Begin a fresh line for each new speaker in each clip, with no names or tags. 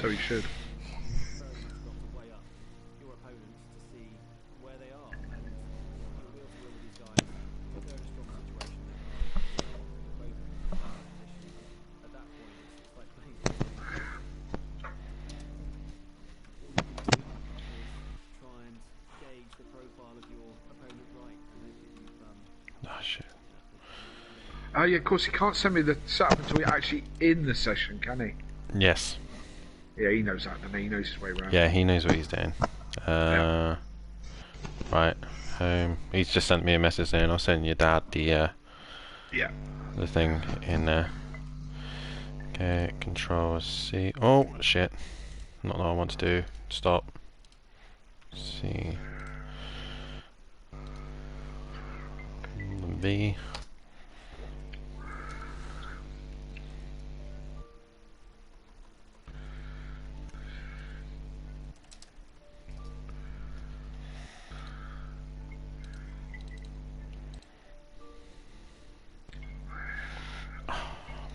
So he should.
very much got to weigh up your opponents to see where they are, and you'll be able to win with these guys if they're in a strong situation. You're both in a position. At that point, it's like playing poker. All you can do is try and gauge the profile of your opponent right, and hopefully you've
Oh shit.
Oh yeah, of course he can't send me the setup until we're actually in the session, can he?
Yes.
Yeah, he knows that, doesn't he? He knows his way around.
Yeah, he knows what he's doing.
Yeah.
Right. He's just sent me a message saying I'll send your dad
Yeah.
the thing in there. Okay, Control C. Oh shit. Not what I want to do. Stop. C. V.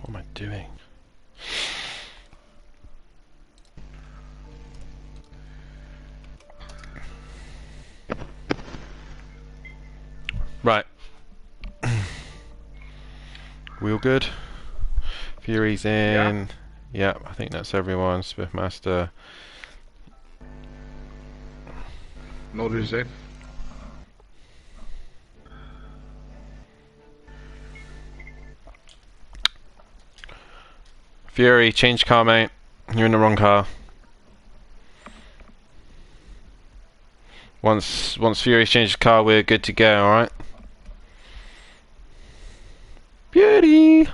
What am I doing? Right. We all good? Fury's in. Yeah, I think that's everyone. Swiftmaster.
Nodder's in.
Fury, change car, mate. You're in the wrong car. Once Fury's changed car, we're good to go. All right. Beauty.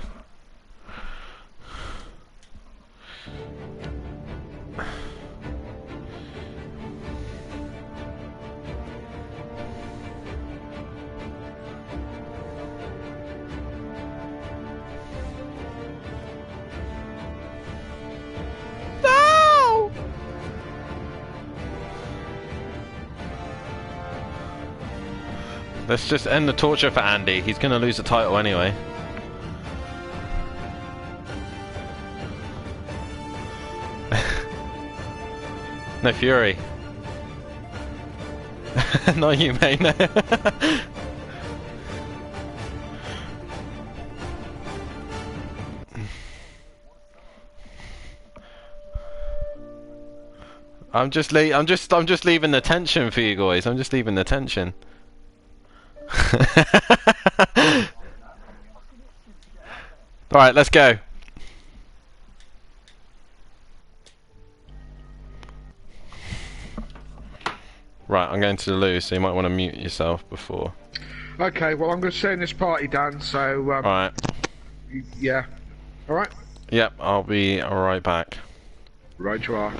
Let's just end the torture for Andy. He's gonna lose the title anyway. No, Fury. Not you, mate. No. I'm just leaving the tension for you guys. I'm just leaving the tension. Alright, let's go. Right, I'm going to the loo, so you might want to mute yourself before.
Okay, well I'm going to stay in this party, Dan, so...
Alright.
Yeah. Alright?
Yep, I'll be right back.
Right you are.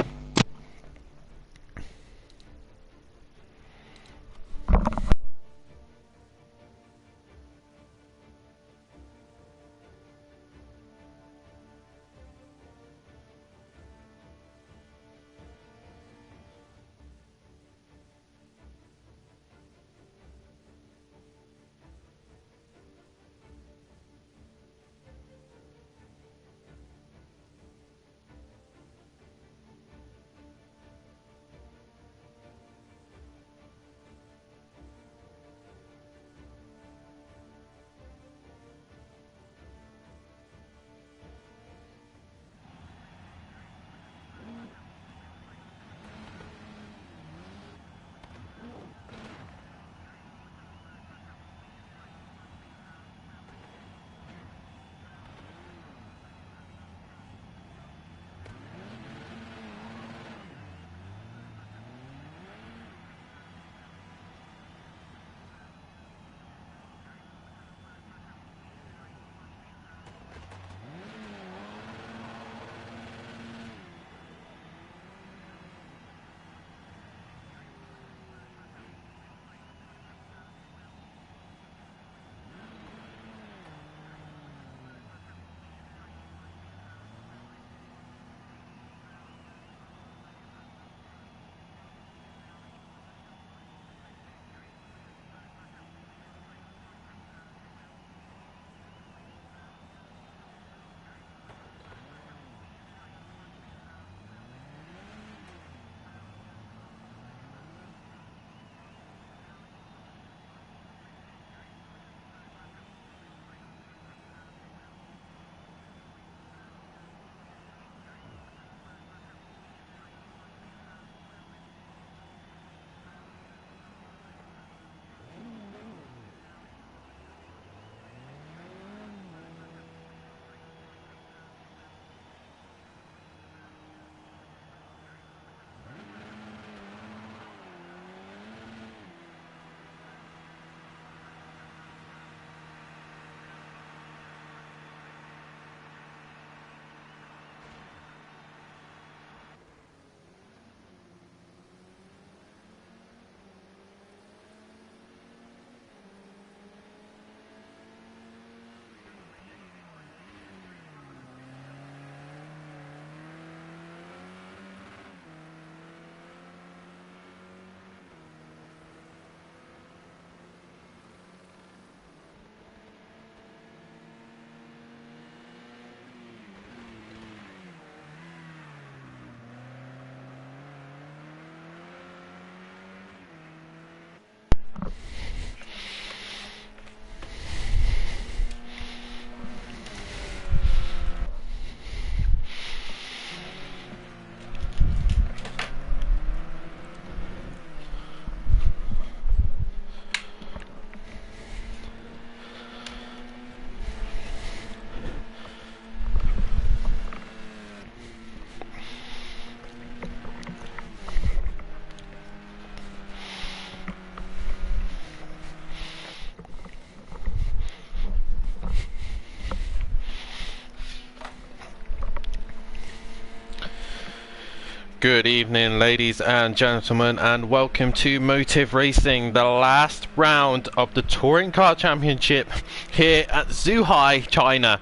Good evening, ladies and gentlemen, and welcome to Motive Racing, the last round of the Touring Car Championship here at Zhuhai, China.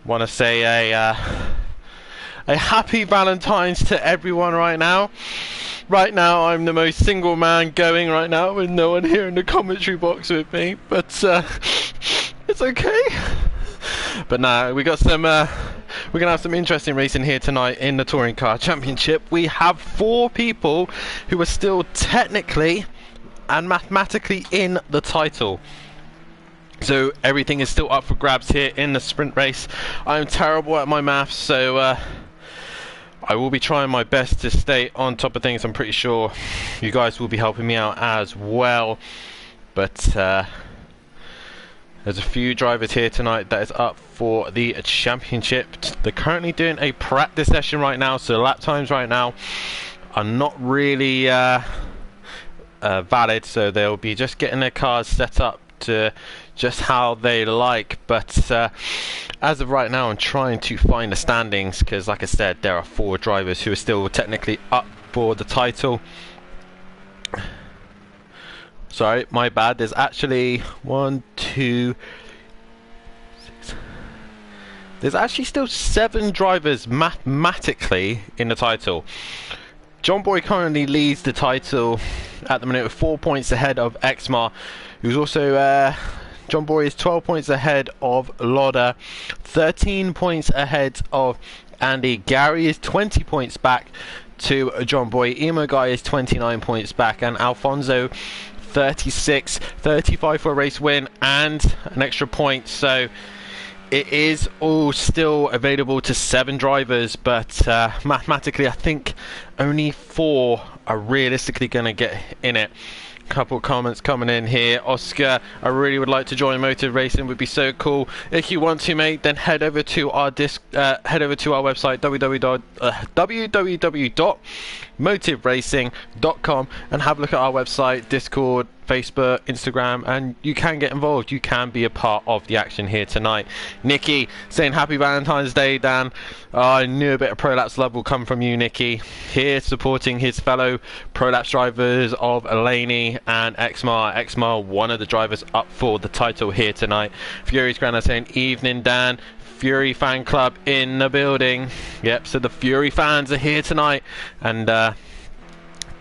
Want to say a happy Valentine's to everyone right now. Right now, I'm the most single man going right now, with no one here in the commentary box with me. But it's okay. But no, we got some. We're gonna have some interesting racing here tonight in the Touring Car Championship. We have 4 people who are still technically and mathematically in the title. So everything is still up for grabs here in the sprint race. I'm terrible at my maths, so I will be trying my best to stay on top of things. I'm pretty sure you guys will be helping me out as well. But there's a few drivers here tonight that is up for the championship. They're currently doing a practice session right now, so lap times right now are not really valid. So they'll be just getting their cars set up to just how they like. But as of right now, I'm trying to find the standings because, like I said, there are 4 drivers who are still technically up for the title. Sorry, my bad. There's actually 1, 2, 6. There's actually still 7 drivers mathematically in the title. John Boy currently leads the title at the minute with 4 points ahead of Exmar, who's also John Boy is 12 points ahead of Loda, 13 points ahead of Andy. Gary is 20 points back to John Boy. Emo Guy is 29 points back, and Alfonso 36, 35 for a race win and an extra point. So it is all still available to 7 drivers, but mathematically I think only 4 are realistically going to get in it. Couple comments coming in here. Oscar, I really would like to join Motive Racing, would be so cool. If you want to, mate, then head over to our website www.motiveracing.com and have a look at our website, Discord, Facebook, Instagram, and you can get involved. You can be a part of the action here tonight. Nikki saying happy Valentine's Day, Dan. I knew a bit of Prolapse love will come from you, Nikki. Here supporting his fellow Prolapse drivers of Elaney and Exmar. Exmar, one of the drivers up for the title here tonight. Fury's Granite saying evening, Dan. Fury fan club in the building. Yep, so the Fury fans are here tonight, and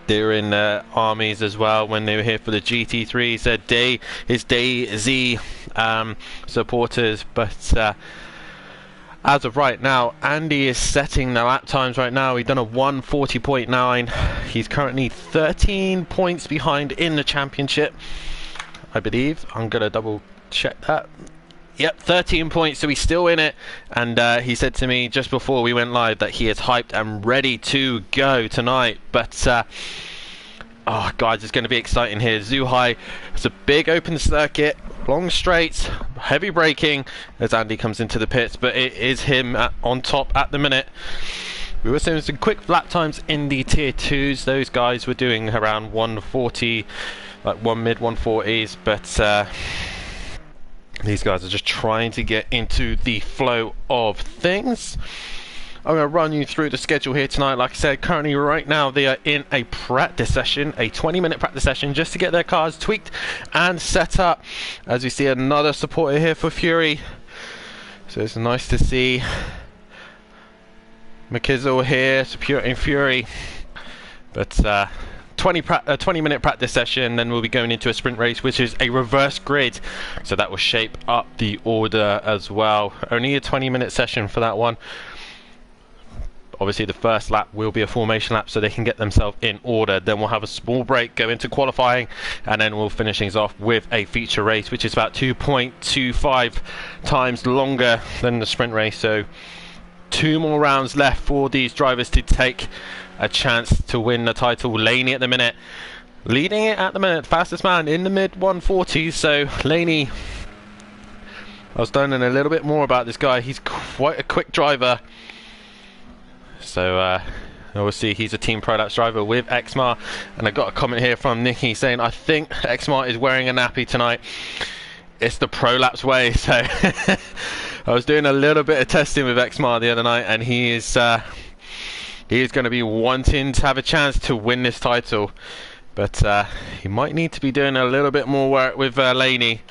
they're in armies as well when they were here for the GT3. So his DayZ supporters. But as of right now, Andy is setting the lap times right now. He's done a 1:40.9. He's currently 13 points behind in the championship, I believe. I'm going to double check that. Yep, 13 points, so he's still in it. And he said to me just before we went live that he is hyped and ready to go tonight. But, oh, guys, it's going to be exciting here. Zhuhai, it's a big open circuit, long straights, heavy braking as Andy comes into the pits. But it is him on top at the minute. We were seeing some quick lap times in the tier 2s. Those guys were doing around 140, like mid 140s. But these guys are just trying to get into the flow of things. I'm going to run you through the schedule here tonight. Like I said, currently right now they are in a practice session, a 20-minute practice session, just to get their cars tweaked and set up. As we see another supporter here for Fury. So it's nice to see McKizzle here supporting Fury. But 20-minute practice session, then we'll be going into a sprint race, which is a reverse grid, so that will shape up the order as well. Only a 20-minute session for that one. Obviously the first lap will be a formation lap so they can get themselves in order. Then we'll have a small break, go into qualifying, and then we'll finish things off with a feature race, which is about 2.25 times longer than the sprint race. So 2 more rounds left for these drivers to take a chance to win the title. Laney at the minute leading it at the minute, fastest man in the mid 140s. So Laney, I was learning a little bit more about this guy. He's quite a quick driver. So obviously he's a Team Prolapse driver with Exmar. And I got a comment here from Nikki saying, I think Exmar is wearing a nappy tonight. It's the Prolapse way. So I was doing a little bit of testing with Exmar the other night, and he is he is going to be wanting to have a chance to win this title. But he might need to be doing a little bit more work with Laney.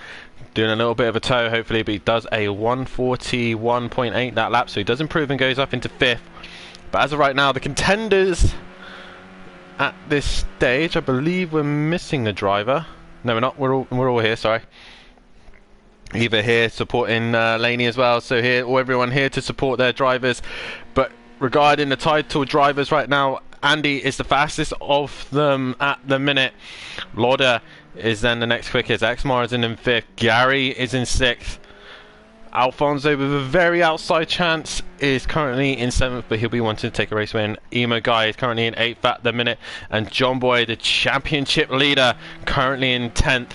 Doing a little bit of a toe, hopefully, but he does a 141.8 that lap, so he does improve and goes up into 5th. But as of right now, the contenders at this stage, I believe we're missing a driver. No, we're not. We're all here. Sorry. Either here supporting Laney as well. So here, or everyone here to support their drivers. But regarding the title drivers right now, Andy is the fastest of them at the minute. Lauda is then the next quickest. Exmar is in 5th. Gary is in 6th. Alfonso, with a very outside chance, is currently in 7th, but he'll be wanting to take a race win. Emo Guy is currently in 8th at the minute, and John Boy, the championship leader, currently in 10th.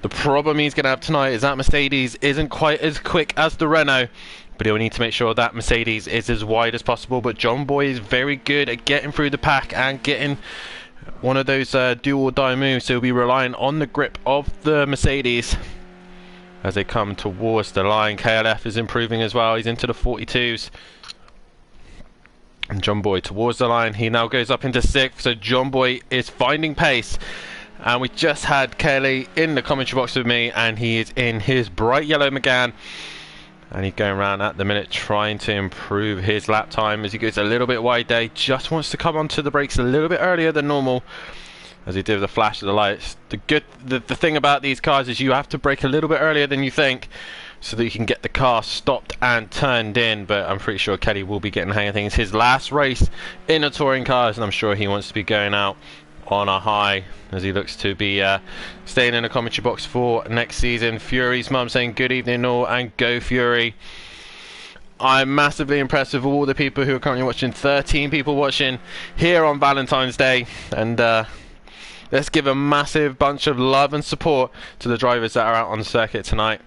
The problem he's going to have tonight is that Mercedes isn't quite as quick as the Renault, but he'll need to make sure that Mercedes is as wide as possible. But John Boy is very good at getting through the pack and getting one of those do or die moves, so he'll be relying on the grip of the Mercedes as they come towards the line. KLF is improving as well. He's into the 42s. And John Boy towards the line. He now goes up into 6th, so John Boy is finding pace. And we just had Kelly in the commentary box with me, and he is in his bright yellow Megane. And he's going around at the minute trying to improve his lap time as he goes a little bit wide there. He just wants to come onto the brakes a little bit earlier than normal as he did with the flash of the lights. The thing about these cars is you have to brake a little bit earlier than you think so that you can get the car stopped and turned in. But I'm pretty sure Kelly will be getting the hang of things. His last race in a touring cars, and I'm sure he wants to be going out on a high as he looks to be staying in the commentary box for next season. Fury's mum saying good evening all, and go Fury. I'm massively impressed with all the people who are currently watching. 13 people watching here on Valentine's Day, and let's give a massive bunch of love and support to the drivers that are out on the circuit tonight.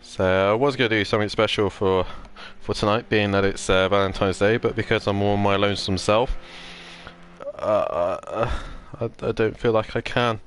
So I was going to do something special for tonight, being that it's Valentine's Day, but because I'm on my lonesome self, I don't feel like I can.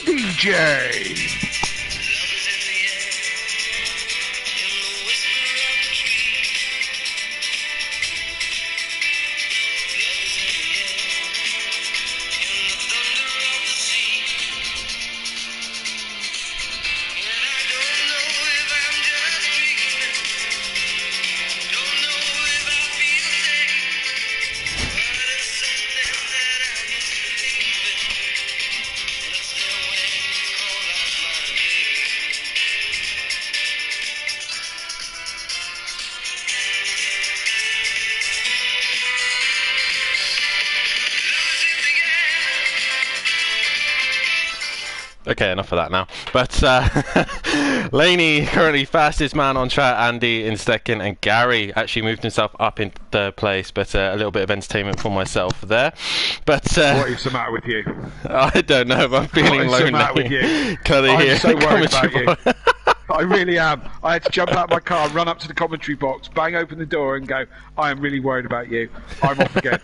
DJ.
Okay, enough of that now. But Laney currently fastest man on track, Andy in 2nd, and Gary actually moved himself up in 3rd place. But a little bit of entertainment for myself there. But
what is the matter with you?
I don't know if I'm feeling
what is
lonely.
the matter with you?
I'm
so worried about you. I really am. I had to jump out of my car, run up to the commentary box, bang open the door and go, I am really worried about you. I'm off again.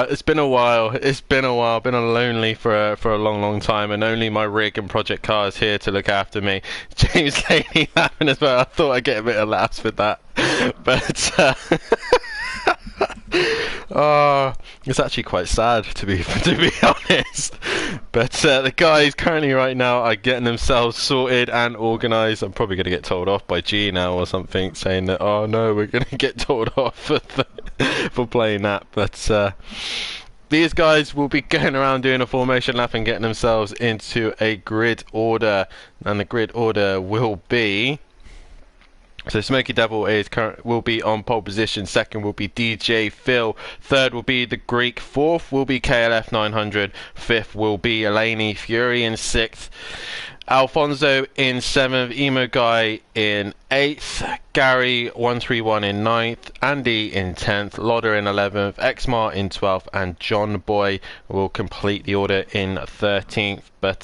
It's been a while. It's been a while. Been lonely for a long time, and only my rig and project car is here to look after me. James Laney laughing as well. I thought I'd get a bit of laughs with that. But it's actually quite sad to be honest. But the guys currently right now are getting themselves sorted and organised. I'm probably going to get told off by G now or something, saying that oh no, we're going to get told off for playing that. But these guys will be going around doing a formation lap and getting themselves into a grid order, and the grid order will be. So Smoky Devil will be on pole position, 2nd will be DJ Phil, 3rd will be the Greek, 4th will be KLF 900, 5th will be Elaney Fury in 6th. Alfonso in 7th, Emo Guy in 8th, Gary 131 in 9th, Andy in 10th, Lodder in 11th, Xmar in 12th, and John Boy will complete the order in 13th. But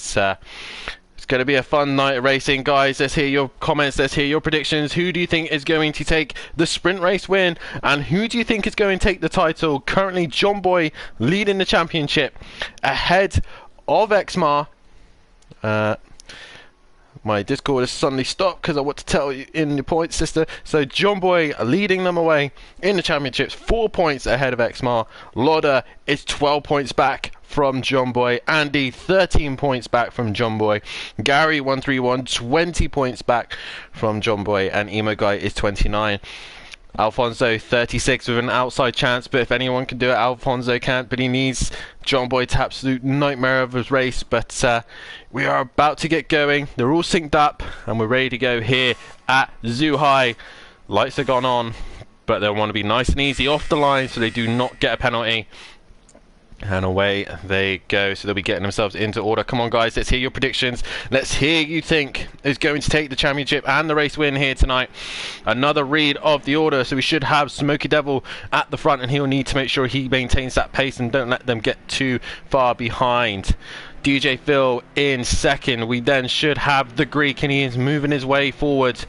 it's going to be a fun night of racing, guys. Let's hear your comments, let's hear your predictions. Who do you think is going to take the sprint race win, and who do you think is going to take the title? Currently John Boy leading the championship ahead of Xmar. My Discord has suddenly stopped because I want to tell you in the points, sister. So John Boy leading them away in the championships, 4 points ahead of Xmar. Lodder is 12 points back from John Boy. Andy 13 points back from John Boy. Gary 131 20 points back from John Boy, and Emo Guy is 29. Alfonso 36 with an outside chance, but if anyone can do it, Alfonso can't. But he needs John Boy to absolute nightmare of his race. But we are about to get going. They're all synced up and we're ready to go here at Zhuhai. Lights are gone on, but they want to be nice and easy off the line so they do not get a penalty. And away they go, so they'll be getting themselves into order. Come on, guys, let's hear your predictions. Let's hear who you think is going to take the championship and the race win here tonight. Another read of the order, so we should have Smoky Devil at the front, and he'll need to make sure he maintains that pace and don't let them get too far behind. DJ Phil in second. We then should have the Greek, and he is moving his way forward.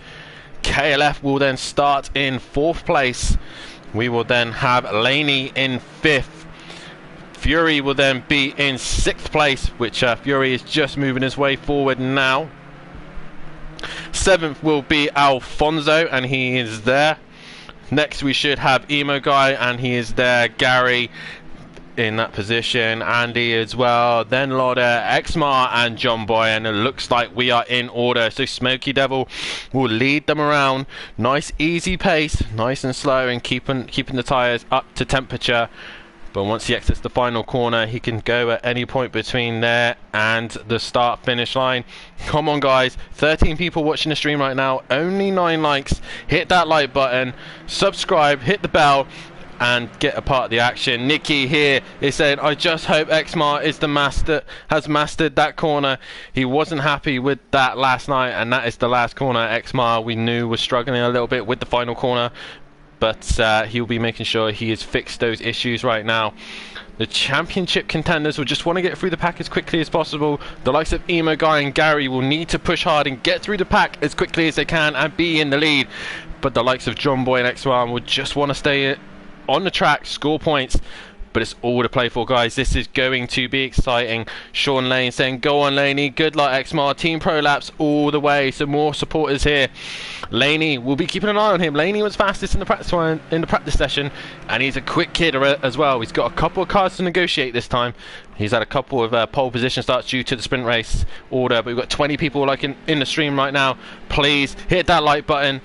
KLF will then start in 4th place. We will then have Laney in 5th. Fury will then be in 6th place, which Fury is just moving his way forward now. 7th will be Alfonso, and he is there. Next we should have Emo Guy, and he is there. Gary in that position, Andy as well, then Lodder, Xmar and John Boy, and it looks like we are in order. So Smoky Devil will lead them around. Nice easy pace, nice and slow, and keeping the tyres up to temperature. But once he exits the final corner, he can go at any point between there and the start finish line. Come on, guys, 13 people watching the stream right now, only 9 likes. Hit that like button, subscribe, hit the bell, and get a part of the action. Nikki here is saying, I just hope Xmar is has mastered that corner. He wasn't happy with that last night, and that is the last corner. Xmar, we knew, was struggling a little bit with the final corner, but he'll be making sure he has fixed those issues right now. The championship contenders will just want to get through the pack as quickly as possible. The likes of Emo Guy and Gary will need to push hard and get through the pack as quickly as they can and be in the lead. But the likes of John Boy and X1 will just want to stay on the track, score points. But it's all to play for, guys. This is going to be exciting. Sean Lane saying, go on, Laney. Good luck, Xmar. Team Pro Laps all the way. Some more supporters here. Laney, we'll be keeping an eye on him. Laney was fastest in the practice session, and he's a quick kid as well. He's got a couple of cars to negotiate this time. He's had a couple of pole position starts due to the sprint race order, but we've got 20 people like in the stream right now. Please hit that like button.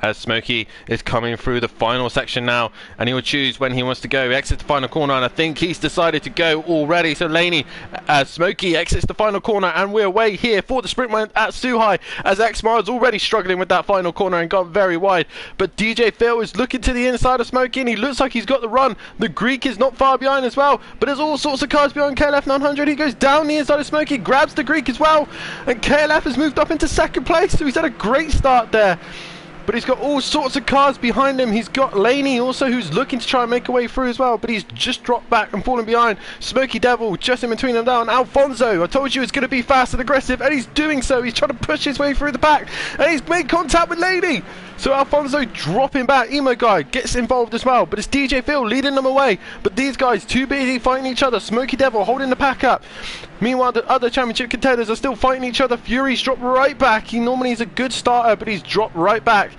As Smokey is coming through the final section now, and he will choose when he wants to go. He exits the final corner, and I think he's decided to go already. So Laney, as Smokey exits the final corner, and we're away here for the sprint round at Zhuhai, as Xmar is already struggling with that final corner and gone very wide. But DJ Phil is looking to the inside of Smokey, and he looks like he's got the run. The Greek is not far behind as well, but there's all sorts of cars behind KLF 900. He goes down the inside of Smokey, grabs the Greek as well, and KLF has moved up into 2nd place, so he's had a great start there. But he's got all sorts of cars behind him. He's got Laney also, who's looking to try and make a way through as well, but he's just dropped back and fallen behind. Smoky Devil just in between them down. Alfonso, I told you it's going to be fast and aggressive, and he's doing so. He's trying to push his way through the pack, and he's made contact with Laney. So Alfonso dropping back. Emo Guy gets involved as well, but it's DJ Phil leading them away. But these guys too busy fighting each other. Smoky Devil holding the pack up. Meanwhile, the other championship contenders are still fighting each other. Fury's dropped right back. He normally is a good starter, but he's dropped right back.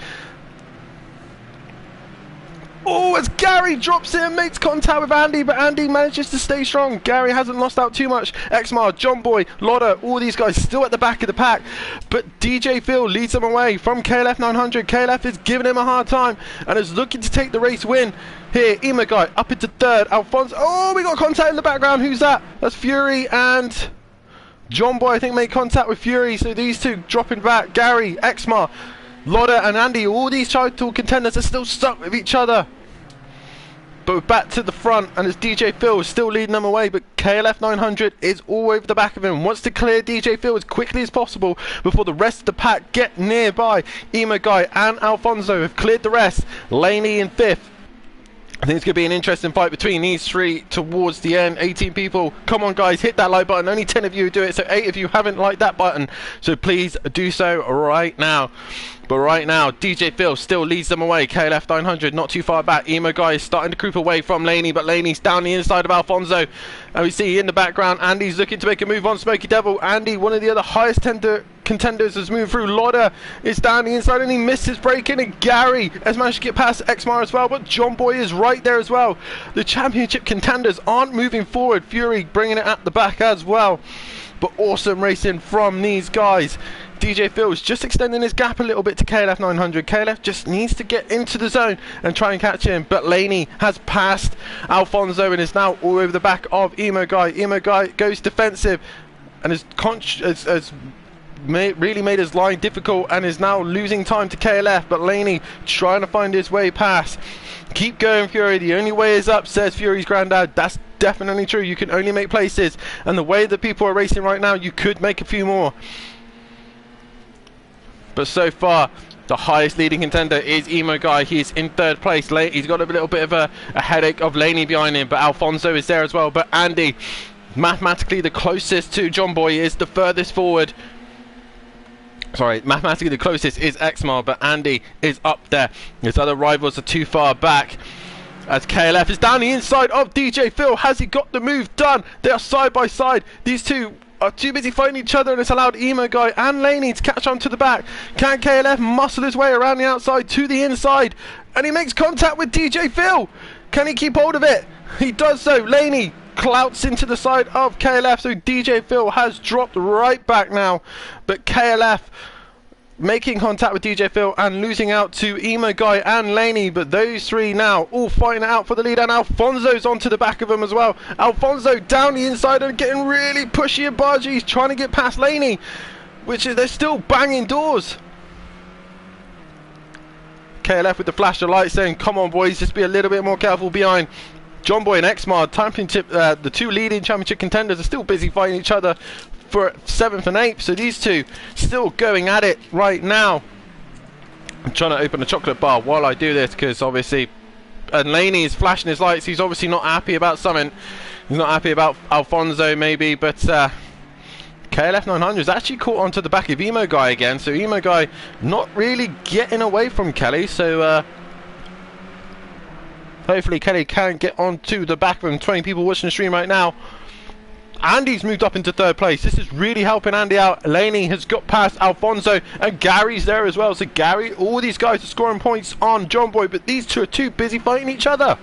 Oh, as Gary drops it and makes contact with Andy, but Andy manages to stay strong. Gary hasn't lost out too much. Xmar, John Boy, Lodder, all these guys still at the back of the pack. But DJ Phil leads them away from KLF 900. KLF is giving him a hard time and is looking to take the race win. Here, Emo Guy up into 3rd. Alfonso, oh, we got contact in the background. Who's that? That's Fury and John Boy, I think, made contact with Fury. So these two dropping back. Gary, Xmar, Lodder and Andy, all these title contenders are still stuck with each other. But back to the front, and it's DJ Phil still leading them away, but KLF 900 is all over the back of him, wants to clear DJ Phil as quickly as possible before the rest of the pack get nearby. Emo Guy and Alfonso have cleared the rest. Laney in 5th. I think it's going to be an interesting fight between these three towards the end. 18 people. Come on, guys, hit that like button. Only 10 of you do it, so 8 of you haven't liked that button. So please do so right now. But right now, DJ Phil still leads them away. KLF 900 not too far back. Emo Guy is starting to creep away from Laney, but Laney's down the inside of Alfonso. And we see in the background, Andy's looking to make a move on Smokey Devil. Andy, one of the other highest contenders, has moved through. Lauder is down the inside and he missed his break in, and Gary has managed to get past Exmar as well, but John Boy is right there as well. The championship contenders aren't moving forward. Fury bringing it at the back as well, but awesome racing from these guys. DJ Phil's just extending his gap a little bit to KLF 900. KLF just needs to get into the zone and try and catch him, but Laney has passed Alfonso and is now all over the back of Emo Guy. Emo Guy goes defensive and has really made his line difficult and is now losing time to KLF, but Laney trying to find his way past. Keep going, Fury. The only way is up, says Fury's granddad. That's definitely true. You can only make places, and the way that people are racing right now, you could make a few more. But so far, the highest leading contender is Emo Guy. He's in 3rd place. He's got a little bit of a headache of Laney behind him, but Alfonso is there as well. But Andy, mathematically the closest to John Boy, is the furthest forward. Sorry, mathematically the closest is Exmar, but Andy is up there. His other rivals are too far back. As KLF is down the inside of DJ Phil. Has he got the move done? They are side by side. These two are too busy fighting each other, and it's allowed Emo Guy and Laney to catch on to the back. Can KLF muscle his way around the outside to the inside? And he makes contact with DJ Phil. Can he keep hold of it? He does so. Laney clouts into the side of KLF, so DJ Phil has dropped right back now. But KLF making contact with DJ Phil and losing out to Emo Guy and Laney, but those three now all fighting it out for the lead, and Alfonso's onto the back of him as well. Alfonso down the inside and getting really pushy and bargy. He's trying to get past Laney, which is, they're still banging doors. KLF with the flash of light saying, come on boys, just be a little bit more careful behind. John Boy and Exmar, championship, the two leading championship contenders, are still busy fighting each other for 7th and 8th, so these two still going at it right now. I'm trying to open a chocolate bar while I do this, because obviously, and Laney is flashing his lights. He's obviously not happy about something. He's not happy about Alfonso maybe, but KLF 900 is actually caught onto the back of Emo Guy again, so Emo Guy not really getting away from Kelly, so hopefully Kelly can get onto the back of him. 20 people watching the stream right now. Andy's moved up into 3rd place. This is really helping Andy out. Laney has got past Alfonso, and Gary's there as well. So Gary, all these guys are scoring points on John Boy, but these two are too busy fighting each other.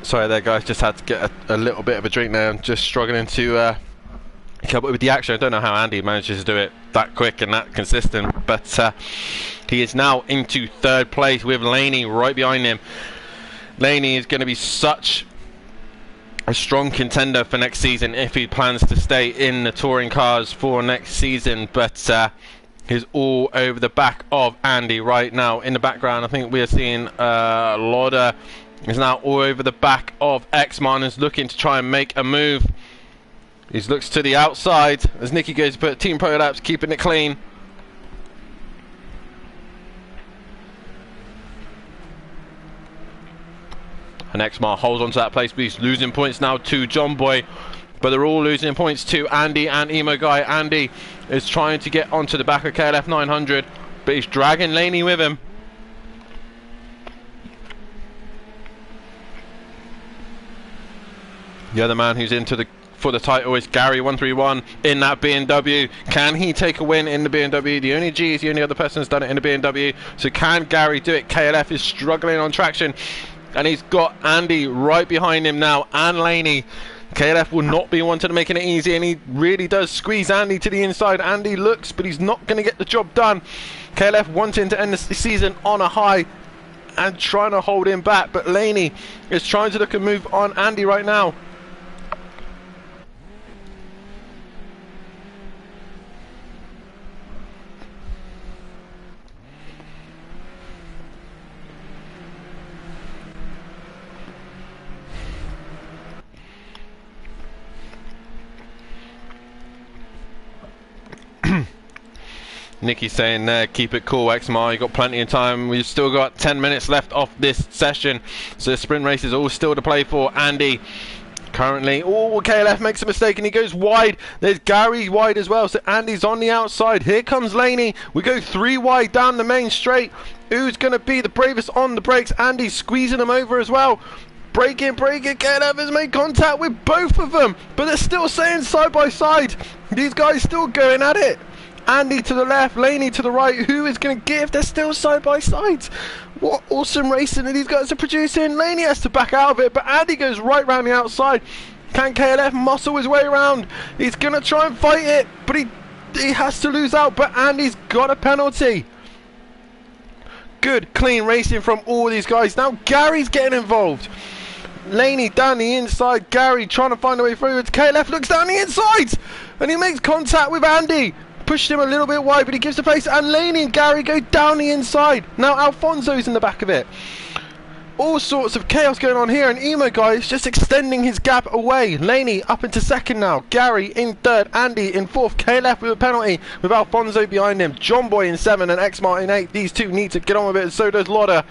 Sorry there, guys. Just had to get a little bit of a drink there. I'm just struggling to keep up with the action. I don't know how Andy manages to do it that quick and that consistent, but he is now into 3rd place with Laney right behind him. Laney is going to be such a strong contender for next season if he plans to stay in the touring cars for next season, but he's all over the back of Andy right now. In the background, I think we are seeing Lauder is now all over the back of Exmar, is looking to try and make a move. He looks to the outside as Nicky goes to put Team Pro Laps, keeping it clean. And Exmar holds on to that place, but he's losing points now to John Boy. But they're all losing points to Andy and Emo Guy. Andy is trying to get onto the back of KLF 900, but he's dragging Laney with him. The other man who's into for the title is Gary 131 in that BMW. Can he take a win in the BMW? The only G is the only other person who's done it in the BMW. So can Gary do it? KLF is struggling on traction, and he's got Andy right behind him now, and Laney. KLF will not be wanting to making it easy, and he really does squeeze Andy to the inside. Andy looks, but he's not going to get the job done. KLF wanting to end the season on a high and trying to hold him back, but Laney is trying to look and move on Andy right now. Nikki saying there, keep it cool, Exmar, you got plenty of time. We've still got 10 minutes left off this session, so the sprint race is all still to play for. Andy currently, oh, KLF makes a mistake and he goes wide. There's Gary wide as well, so Andy's on the outside. Here comes Laney. We go 3 wide down the main straight. Who's going to be the bravest on the brakes? Andy's squeezing them over as well. Braking. KLF has made contact with both of them, but they're still staying side by side. These guys still going at it. Andy to the left, Laney to the right. Who is going to give? They're still side by side. What awesome racing that these guys are producing. Laney has to back out of it, but Andy goes right round the outside. Can KLF muscle his way around? He's going to try and fight it, but he has to lose out. But Andy's got a penalty. Good, clean racing from all these guys. Now Gary's getting involved. Laney down the inside. Gary trying to find a way through. KLF looks down the inside, and he makes contact with Andy. Pushed him a little bit wide, but he gives the place, and Laney and Gary go down the inside. Now Alfonso's in the back of it. All sorts of chaos going on here, and Emo Guy is just extending his gap away. Laney up into second now. Gary in third. Andy in fourth. KLF with a penalty with Alfonso behind him. John Boy in 7 and Exmar in 8. These two need to get on with it, and so does Lauder.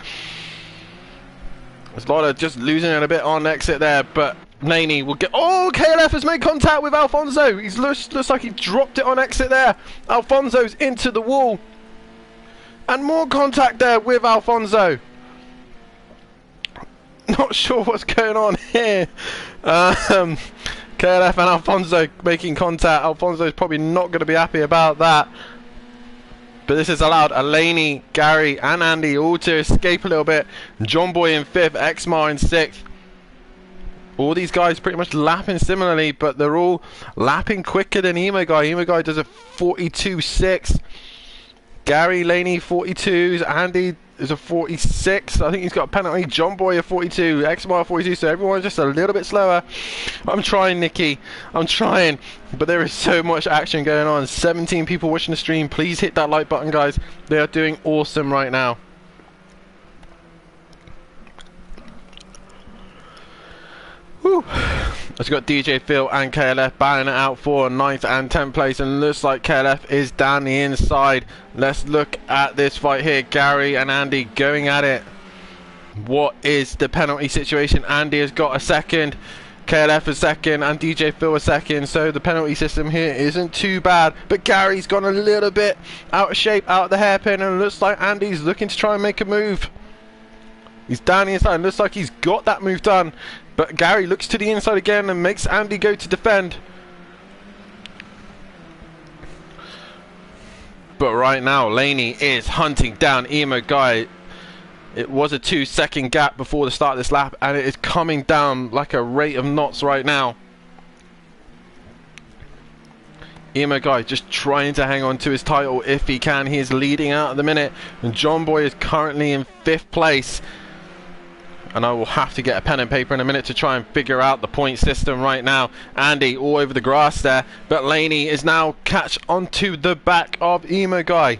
Lauder just losing it a bit on exit there, but Laney will get... Oh, KLF has made contact with Alfonso. He looks like he dropped it on exit there. Alfonso's into the wall. And more contact there with Alfonso. Not sure what's going on here. KLF and Alfonso making contact. Alfonso's probably not going to be happy about that. But this has allowed Laney, Gary and Andy all to escape a little bit. John Boy in 5th, Exmar in 6th. All these guys pretty much lapping similarly, but they're all lapping quicker than Emo Guy. Emo Guy does a 42.6. Gary, Laney 42s. Andy is a 46. I think he's got a penalty. John Boy a 42. Exmar 42. So everyone's just a little bit slower. I'm trying, Nikki. I'm trying. But there is so much action going on. 17 people watching the stream. Please hit that like button, guys. They are doing awesome right now. Woo. It's got DJ Phil and KLF battling it out for 9th and 10th place, and looks like KLF is down the inside. Let's look at this fight here. Gary and Andy going at it. What is the penalty situation? Andy has got a second, KLF a second, and DJ Phil a second, so the penalty system here isn't too bad. But Gary's gone a little bit out of shape, out of the hairpin, and it looks like Andy's looking to try and make a move. He's down the inside, and looks like he's got that move done. But Gary looks to the inside again and makes Andy go to defend. But right now, Laney is hunting down Emo Guy. It was a 2-second gap before the start of this lap, and it is coming down like a rate of knots right now. Emo Guy just trying to hang on to his title if he can. He is leading out at the minute, and John Boy is currently in 5th place. And I will have to get a pen and paper in a minute to try and figure out the point system right now. Andy all over the grass there, but Laney is now catch onto the back of Emo Guy.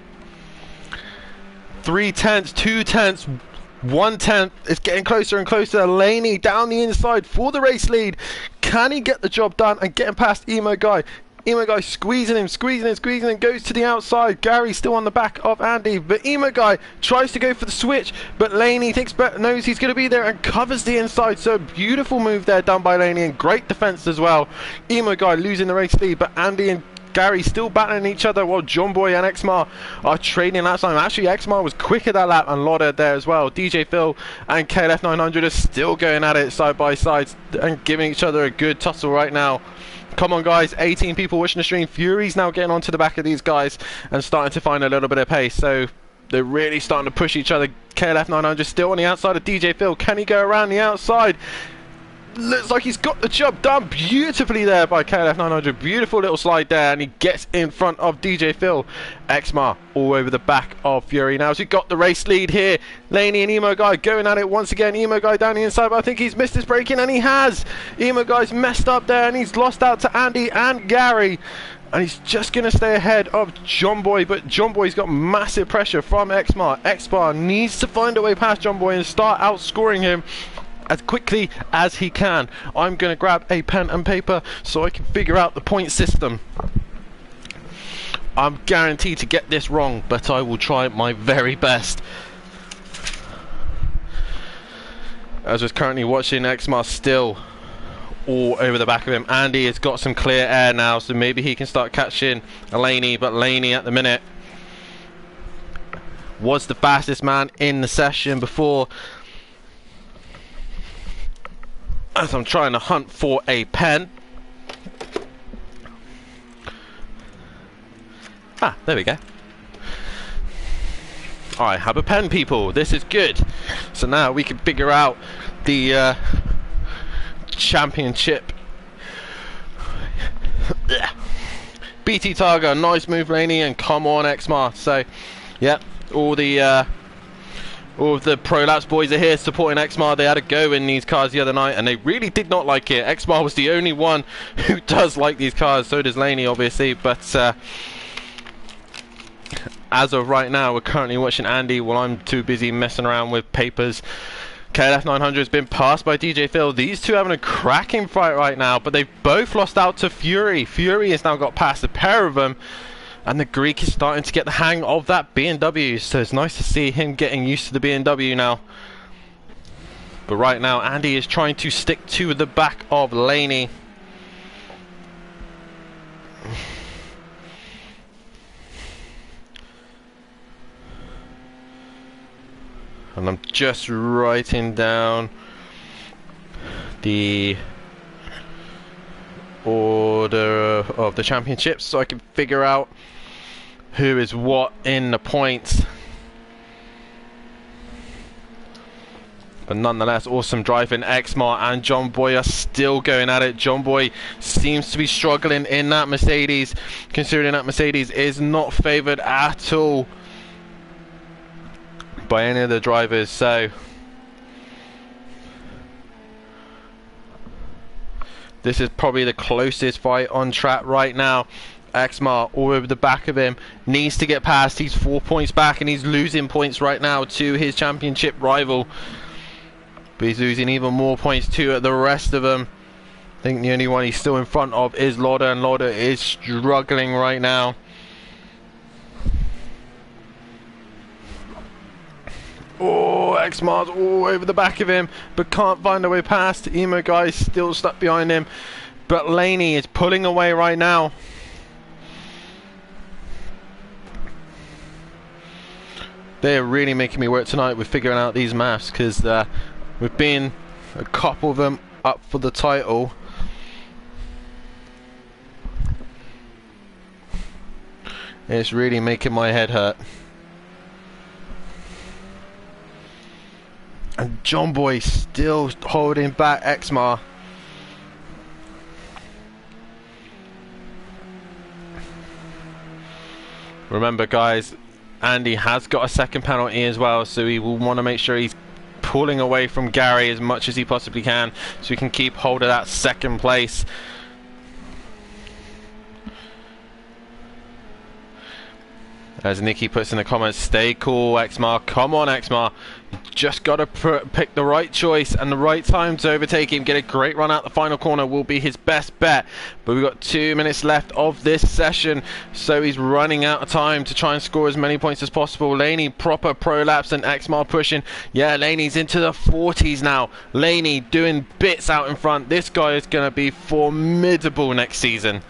3/10, 2/10, 1/10. It's getting closer and closer. Laney down the inside for the race lead. Can he get the job done and getting past Emo Guy? Emo Guy squeezing him, goes to the outside. Gary still on the back of Andy, but Emo Guy tries to go for the switch, but Laney knows he's going to be there and covers the inside. So beautiful move there done by Laney, and great defense as well. Emo Guy losing the race lead, but Andy and Gary still battling each other while John Boy and Exmar are trading laps time. Actually, Exmar was quicker that lap, and Lauder there as well. DJ Phil and KLF 900 are still going at it side by side and giving each other a good tussle right now. Come on, guys, 18 people watching the stream. Fury's now getting onto the back of these guys and starting to find a little bit of pace. So they're really starting to push each other. KLF 900 still on the outside of DJ Phil. Can he go around the outside? Looks like he's got the job done beautifully there by KLF 900. Beautiful little slide there, and he gets in front of DJ Phil. Exmar all over the back of Fury now. So we've got the race lead here. Laney and Emo Guy going at it once again. Emo Guy down the inside, but I think he's missed his braking, and he has. Emo Guy's messed up there, and he's lost out to Andy and Gary. And he's just going to stay ahead of John Boy, but John Boy's got massive pressure from Exmar. Exmar needs to find a way past John Boy and start outscoring him as quickly as he can. I'm going to grab a pen and paper so I can figure out the point system. I'm guaranteed to get this wrong, but I will try my very best. I was just currently watching Exmar still all over the back of him. Andy has got some clear air now, so maybe he can start catching Laney, but Laney at the minute was the fastest man in the session before. As I'm trying to hunt for a pen. Ah, there we go. I have a pen, people. This is good. So now we can figure out the championship. BT Targa, nice move, Laney, and come on, Exmar. So, yeah, all of the Prolapse boys are here supporting Exmar. They had a go in these cars the other night, and they really did not like it. Exmar was the only one who does like these cars. So does Laney, obviously, but as of right now, we're currently watching Andy while I'm too busy messing around with papers. KLF 900 has been passed by DJ Phil. These two having a cracking fight right now, but they've both lost out to Fury. Fury has now got past a pair of them, and the Greek is starting to get the hang of that BMW. So it's nice to see him getting used to the BMW now. But right now, Andy is trying to stick to the back of Laney. And I'm just writing down the order of the championships so I can figure out who is what in the points. But nonetheless, awesome driving. Exmar and John Boy are still going at it. John Boy seems to be struggling in that Mercedes, considering that Mercedes is not favoured at all by any of the drivers. So this is probably the closest fight on track right now. Exmar all over the back of him, needs to get past. He's 4 points back and he's losing points right now to his championship rival, but he's losing even more points to the rest of them. I think the only one he's still in front of is Lauder, and Lauder is struggling right now. Oh, Exmar's all over the back of him, but can't find a way past. Emo Guy still stuck behind him, but Laney is pulling away right now. They're really making me work tonight with figuring out these maths, because we've been a couple of them up for the title. It's really making my head hurt. And John Boy still holding back Exmar. Remember, guys, Andy has got a second penalty as well, so he will want to make sure he's pulling away from Gary as much as he possibly can, so he can keep hold of that second place. As Nikki puts in the comments, stay cool, Exmar. Come on, Exmar. You just got to pick the right choice and the right time to overtake him. Get a great run out the final corner will be his best bet. But we've got 2 minutes left of this session, so he's running out of time to try and score as many points as possible. Laney proper prolapse and Exmar pushing. Yeah, Laney's into the 40s now. Laney doing bits out in front. This guy is going to be formidable next season.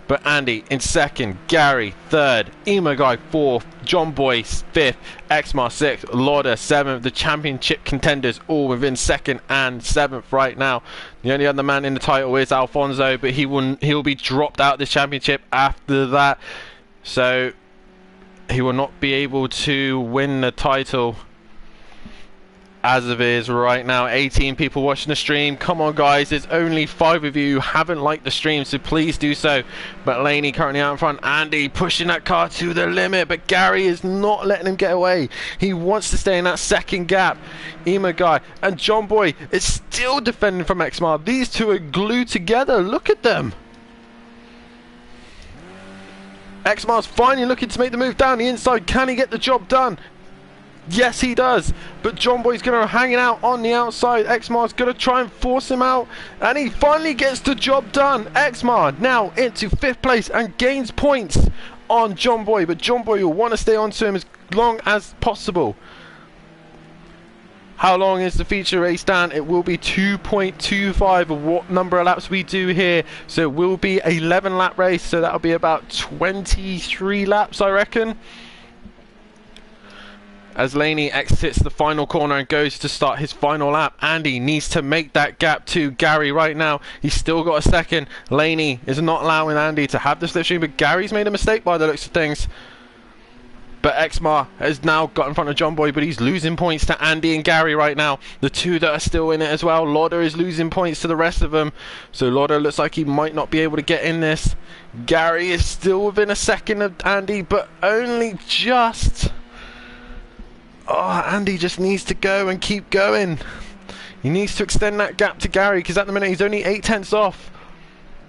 But Andy in second, Gary third, Emo Guy fourth, John Boy fifth, Exmar sixth, Lauder seventh. The championship contenders all within second and seventh right now. The only other man in the title is Alfonso, but he'll be dropped out of this championship after that, so he will not be able to win the title as of is right now. 18 people watching the stream. Come on, guys, there's only 5 of you who haven't liked the stream, so please do so. But Laney currently out in front. Andy pushing that car to the limit, but Gary is not letting him get away. He wants to stay in that second gap. Emo Guy and John Boy is still defending from Exmar. These two are glued together. Look at them. Exmar's finally looking to make the move down the inside. Can he get the job done? Yes, he does. But John Boy's going to hang it out on the outside. Exmar's going to try and force him out. And he finally gets the job done. Exmar now into 5th place and gains points on John Boy. But John Boy will want to stay on to him as long as possible. How long is the feature race, Dan? It will be 2.25 of what number of laps we do here. So it will be 11 lap race. So that'll be about 23 laps, I reckon. As Laney exits the final corner and goes to start his final lap, Andy needs to make that gap to Gary right now. He's still got a second. Laney is not allowing Andy to have the slipstream, but Gary's made a mistake by the looks of things. But Exmar has now got in front of John Boy, but he's losing points to Andy and Gary right now. The two that are still in it as well. Lauder is losing points to the rest of them. So Lauder looks like he might not be able to get in this. Gary is still within a second of Andy, but only just. Oh, Andy just needs to go and keep going. He needs to extend that gap to Gary, because at the minute he's only 8 tenths off.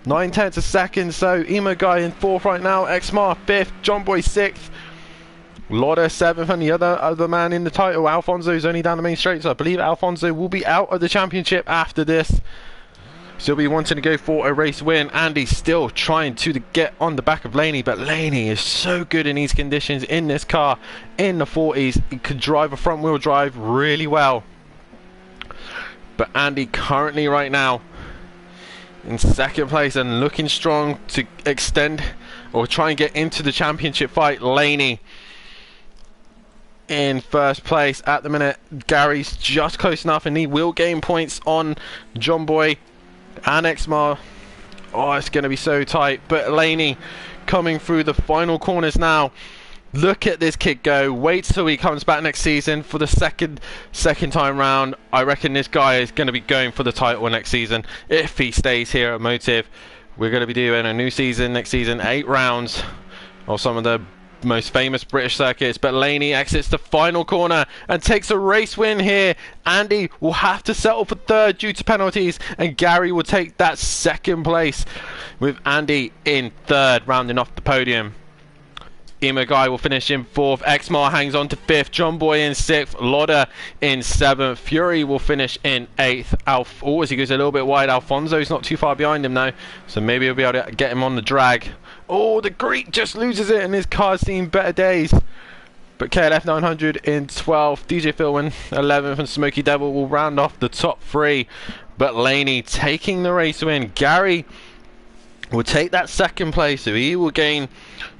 9 tenths a second, so Emo Guy in 4th right now. Exmar 5th, John Boy 6th. Lauder 7th, and the other man in the title, Alfonso, is only down the main straight, so I believe Alfonso will be out of the championship after this. Still be wanting to go for a race win. Andy still trying to get on the back of Laney, but Laney is so good in these conditions in this car in the 40s. He could drive a front wheel drive really well. But Andy currently right now in 2nd place and looking strong to extend or try and get into the championship fight. Laney in 1st place at the minute. Gary's just close enough and he will gain points on John Boy and Exmar. Oh, it's going to be so tight. But Laney coming through the final corners now. Look at this kid go. Wait till he comes back next season for the second time round. I reckon this guy is going to be going for the title next season if he stays here at Motive. We're going to be doing a new season next season, 8 rounds of some of the most famous British circuits. But Laney exits the final corner and takes a race win here. Andy will have to settle for 3rd due to penalties, and Gary will take that 2nd place with Andy in 3rd, rounding off the podium. Emo Guy will finish in 4th. Exmar hangs on to 5th. John Boy in 6th. Lauder in 7th. Fury will finish in 8th. As he goes a little bit wide. Alfonso's not too far behind him now, so maybe he'll be able to get him on the drag. Oh, the Greek just loses it, and his car's seen better days. But KLF 900 in 12th. DJ Philwin 11th, and Smokey Devil will round off the top 3. But Laney taking the race win. Gary will take that 2nd place, so he will gain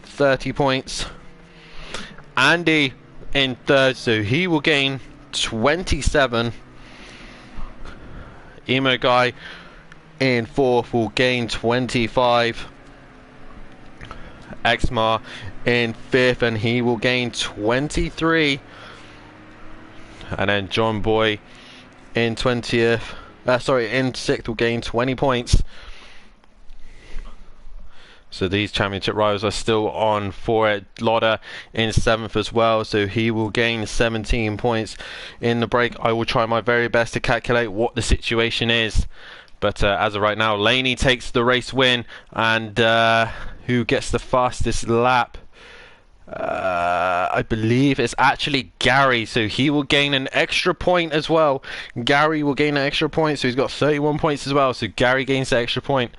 30 points. Andy in 3rd, so he will gain 27. Emo Guy in 4th will gain 25. Exmar in 5th, and he will gain 23. And then John Boy in 20th, in 6th will gain 20 points. So these championship rivals are still on for it. Lauder in 7th as well, so he will gain 17 points. In the break, I will try my very best to calculate what the situation is. But as of right now, Laney takes the race win, and who gets the fastest lap? I believe it's actually Gary, so he will gain an extra point as well. Gary will gain an extra point, so he's got 31 points as well, so Gary gains the extra point.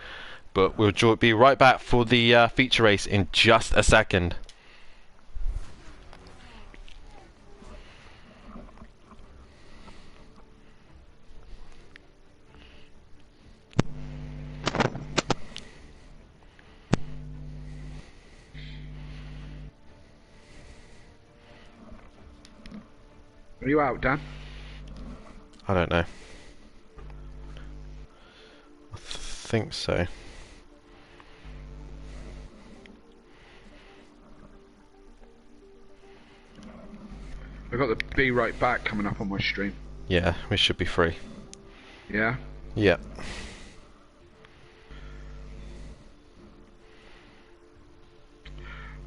But we'll be right back for the feature race in just a second.
Are you out, Dan?
I don't know. I think so.
I've got the Be Right Back coming up on my stream.
Yeah, we should be free.
Yeah?
Yep.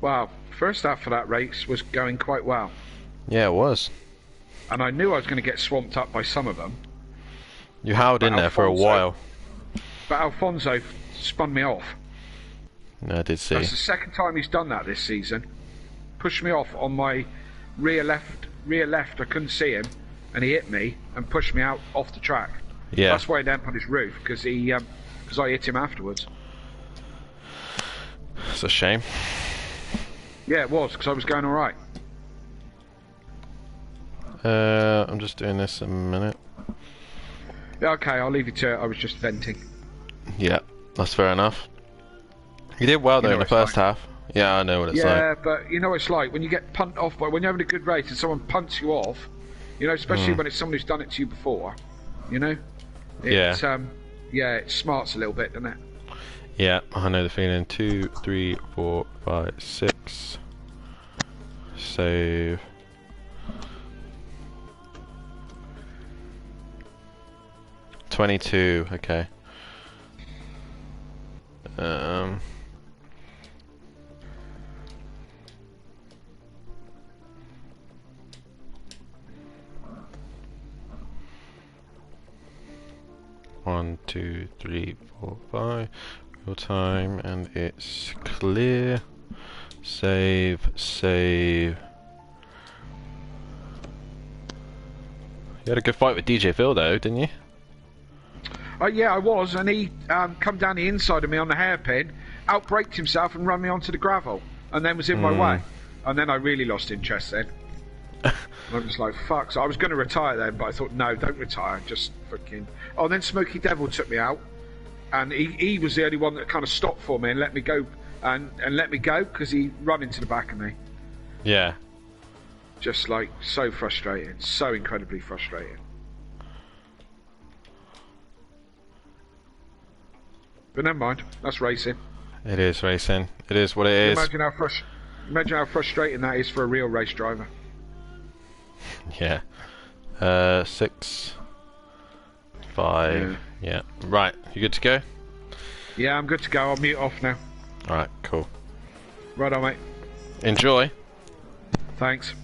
Wow, first half for that race was going quite well.
Yeah, it was.
And I knew I was going to get swamped up by some of them.
You held in there for a while.
But Alfonso spun me off.
I did see.
That's the 2nd time he's done that this season. Pushed me off on my rear left rear left, I couldn't see him, and he hit me and pushed me out off the track.
Yeah.
That's why he ended up on his roof, because I hit him afterwards.
It's a shame.
Yeah, it was, because I was going all right.
I'm just doing this a minute.
Yeah, okay, I'll leave you to it. I was just venting.
Yeah, that's fair enough. You did well though in the first half. Yeah, I know what it's like.
Yeah, but you know what it's like when you get punted off when you're having a good race and someone punts you off. You know, especially when it's someone who's done it to you before. You know. It, yeah, it smarts a little bit, doesn't it?
Yeah, I know the feeling. 2, 3, 4, 5, 6. Save. $22. Okay. 1, 2, 3, 4, 5. Real time, and it's clear. Save. You had a good fight with DJ Phil though, didn't you?
Yeah, I was, and he come down the inside of me on the hairpin, outbraked himself and run me onto the gravel, and then was in my way. And then I really lost interest then. I was like, fuck. So I was going to retire then, but I thought, no, don't retire. Just fucking... Oh, and then Smokey Devil took me out, and he was the only one that kind of stopped for me and let me go, and let me go, because he ran into the back of me.
Yeah.
Just like, so frustrating. So incredibly frustrating. But never mind, that's racing.
It is racing. It is what it is.
Imagine how frustrating that is for a real race driver.
Yeah. 6, 5. Yeah. Right. You good to go?
Yeah, I'm good to go. I'll mute off now.
Alright, cool.
Right on, mate.
Enjoy.
Thanks.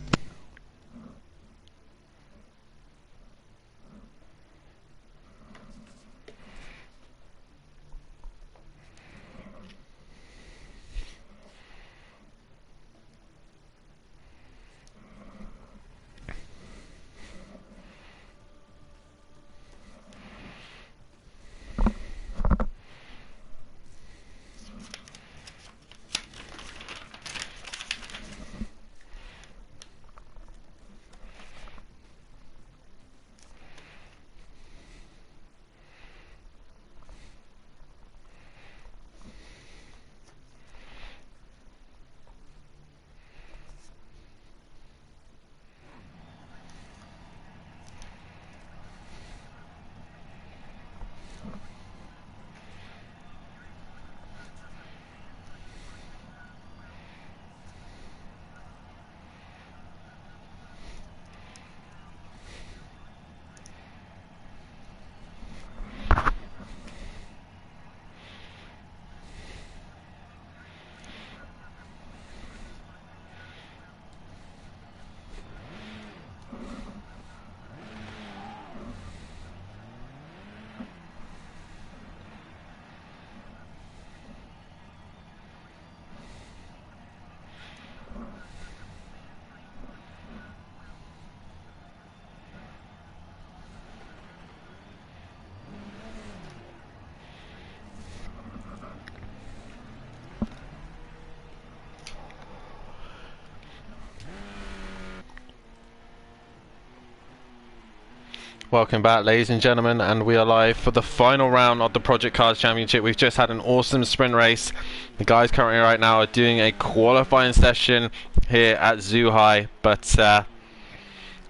Welcome back, ladies and gentlemen, and we are live for the final round of the Project Cars Championship. We've just had an awesome sprint race. The guys currently right now are doing a qualifying session here at Zhuhai, but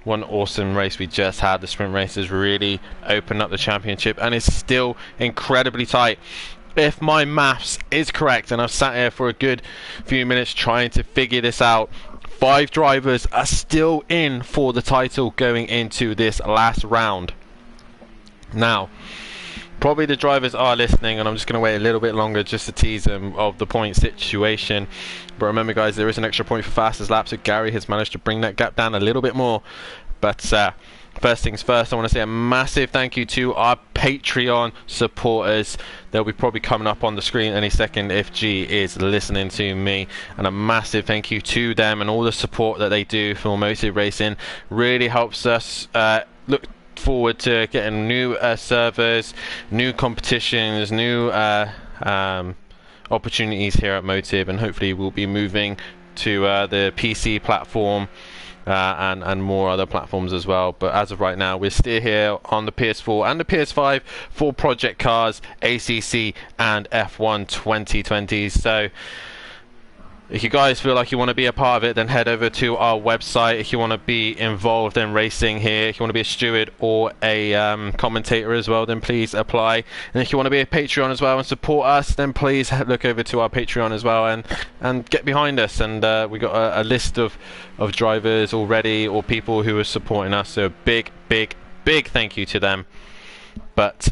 one awesome race we just had. The sprint race has really opened up the championship, and it's still incredibly tight. If my maths is correct, and I've sat here for a good few minutes trying to figure this out, 5 drivers are still in for the title going into this last round. Now, probably the drivers are listening, and I'm just going to wait a little bit longer just to tease them of the point situation. But remember, guys, there is an extra point for fastest lap, so Gary has managed to bring that gap down a little bit more. But First things first, I want to say a massive thank you to our Patreon supporters. They'll be probably coming up on the screen any second if G is listening to me. And a massive thank you to them and all the support that they do for Motive Racing. Really helps us look forward to getting new servers, new competitions, new opportunities here at Motive, and hopefully we'll be moving to the PC platform and more other platforms as well. But as of right now, we're still here on the PS4 and the PS5 for Project Cars, ACC and F1 2020. So if you guys feel like you want to be a part of it, then head over to our website. If you want to be involved in racing here, if you want to be a steward or a commentator as well, then please apply. And if you want to be a Patreon as well and support us, then please look over to our Patreon as well and get behind us. And we got a list of drivers already, or people who are supporting us, so big thank you to them. But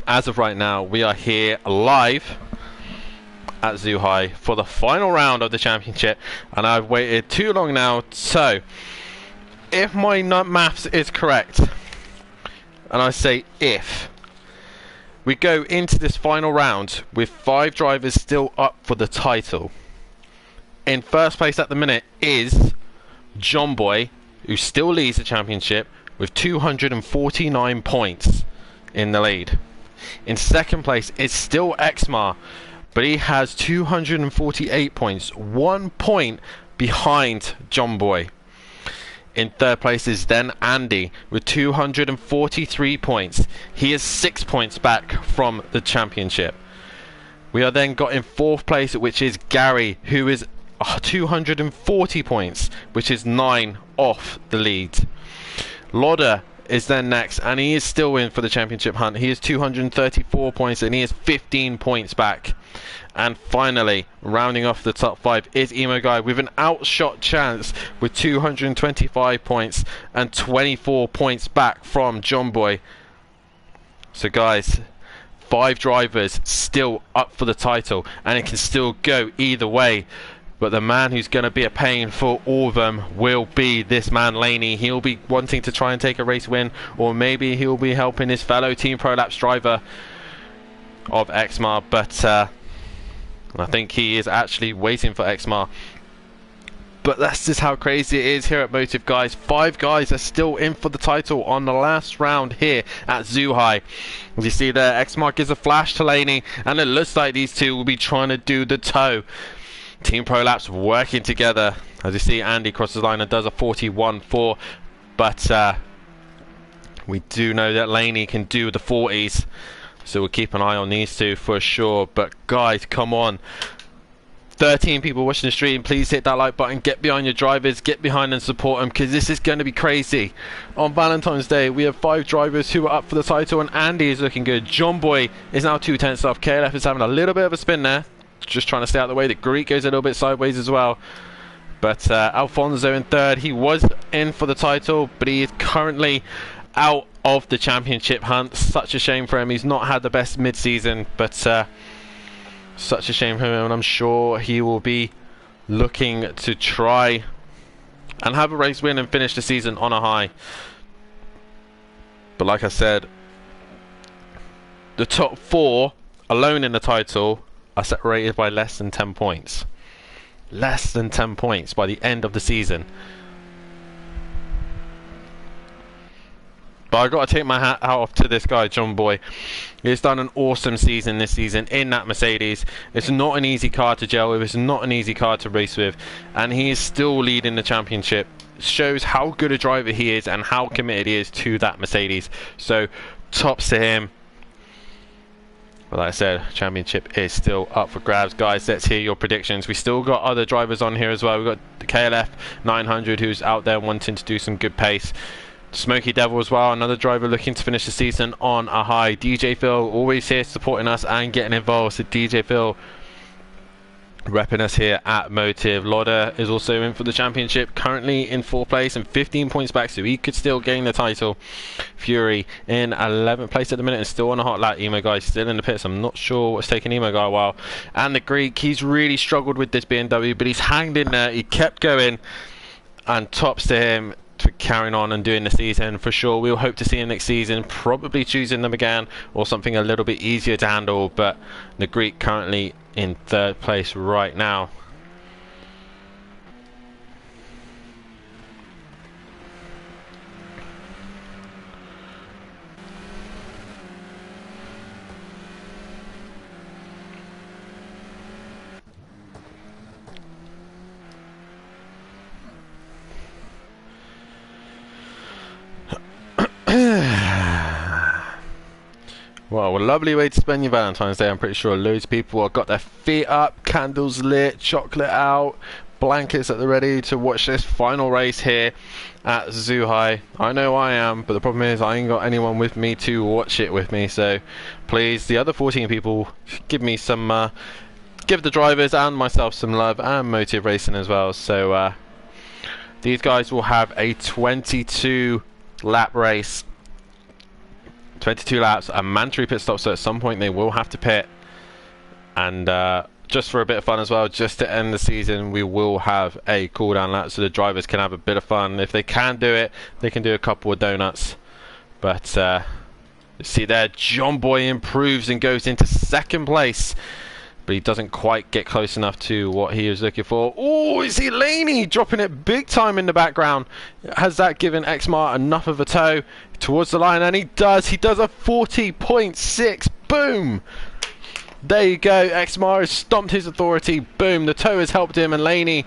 as of right now, we are here live at Zhuhai for the final round of the championship, and I've waited too long now. So if my maths is correct, and I say if, we go into this final round with 5 drivers still up for the title. In first place at the minute is John Boy, who still leads the championship with 249 points in the lead. In second place is still Exmar, but he has 248 points, 1 point behind John Boy. In third place is then Andy with 243 points. He is 6 points back from the championship. We are then got in fourth place, which is Gary, who is 240 points, which is 9 off the lead. Lauder is then next, and he is still in for the championship hunt. He is 234 points, and he is 15 points back. And finally, rounding off the top 5 is Emo Guy with an outshot chance with 225 points and 24 points back from John Boy. So guys, 5 drivers still up for the title, and it can still go either way. But the man who's going to be a pain for all of them will be this man Laney. He'll be wanting to try and take a race win, or maybe he'll be helping his fellow Team Prolapse driver of Exmar. But I think he is actually waiting for Exmar. But that's just how crazy it is here at Motive, guys. 5 guys are still in for the title on the last round here at Zhuhai. As you see there, Exmar gives a flash to Laney, and it looks like these two will be trying to do the toe. Team Prolapse working together. As you see, Andy crosses the line and does a 41.4, but we do know that Laney can do the 40s, so we'll keep an eye on these two for sure. But guys, come on, 13 people watching the stream, please hit that like button, get behind your drivers, get behind and support them, because this is going to be crazy. On Valentine's Day, we have 5 drivers who are up for the title, and Andy is looking good. John Boy is now 2 tenths off. KLF is having a little bit of a spin there, just trying to stay out of the way. The Greek goes a little bit sideways as well. But Alfonso in third. He was in for the title, but he is currently out of the championship hunt. Such a shame for him. He's not had the best mid-season, but such a shame for him, and I'm sure he will be looking to try and have a race win and finish the season on a high. But like I said, the top 4 alone in the title are separated by less than 10 points. Less than 10 points by the end of the season. But I've got to take my hat off to this guy, John Boy. He's done an awesome season this season in that Mercedes. It's not an easy car to gel with. It's not an easy car to race with. And he is still leading the championship. It shows how good a driver he is and how committed he is to that Mercedes. So, tops to him. But like I said, championship is still up for grabs. Guys, let's hear your predictions. We still got other drivers on here as well. We've got the KLF 900 who's out there wanting to do some good pace. Smoky Devil as well, another driver looking to finish the season on a high. DJ Phil always here supporting us and getting involved. So DJ Phil repping us here at Motive. Lauder is also in for the championship, currently in 4th place and 15 points back, so he could still gain the title. Fury in 11th place at the minute and still on a hot lap. Emo Guy still in the pits. I'm not sure what's taking Emo Guy a while. And the Greek, he's really struggled with this BMW, but he's hanged in there. He kept going, and tops to him for carrying on and doing the season for sure. We'll hope to see him next season, probably choosing them again or something a little bit easier to handle. But the Greek currently in 3rd place right now. Well, a lovely way to spend your Valentine's Day. I'm pretty sure loads of people have got their feet up, candles lit, chocolate out, blankets at the ready to watch this final race here at Zhuhai. I know I am, but the problem is I ain't got anyone with me to watch it with me. So please, the other 14 people, give me some, give the drivers and myself some love and Motive Racing as well. So these guys will have a 22 lap race. 22 laps, a mandatory pit stop, so at some point they will have to pit. And just for a bit of fun as well, just to end the season, we will have a cool down lap so the drivers can have a bit of fun. If they can do it, they can do a couple of donuts. But you see there, John Boy improves and goes into 2nd place. But he doesn't quite get close enough to what he was looking for. Oh, you see Laney dropping it big time in the background. Has that given Exmar enough of a tow towards the line? And he does. He does a 40.6. Boom. There you go. Exmar has stomped his authority. Boom. The tow has helped him. And Laney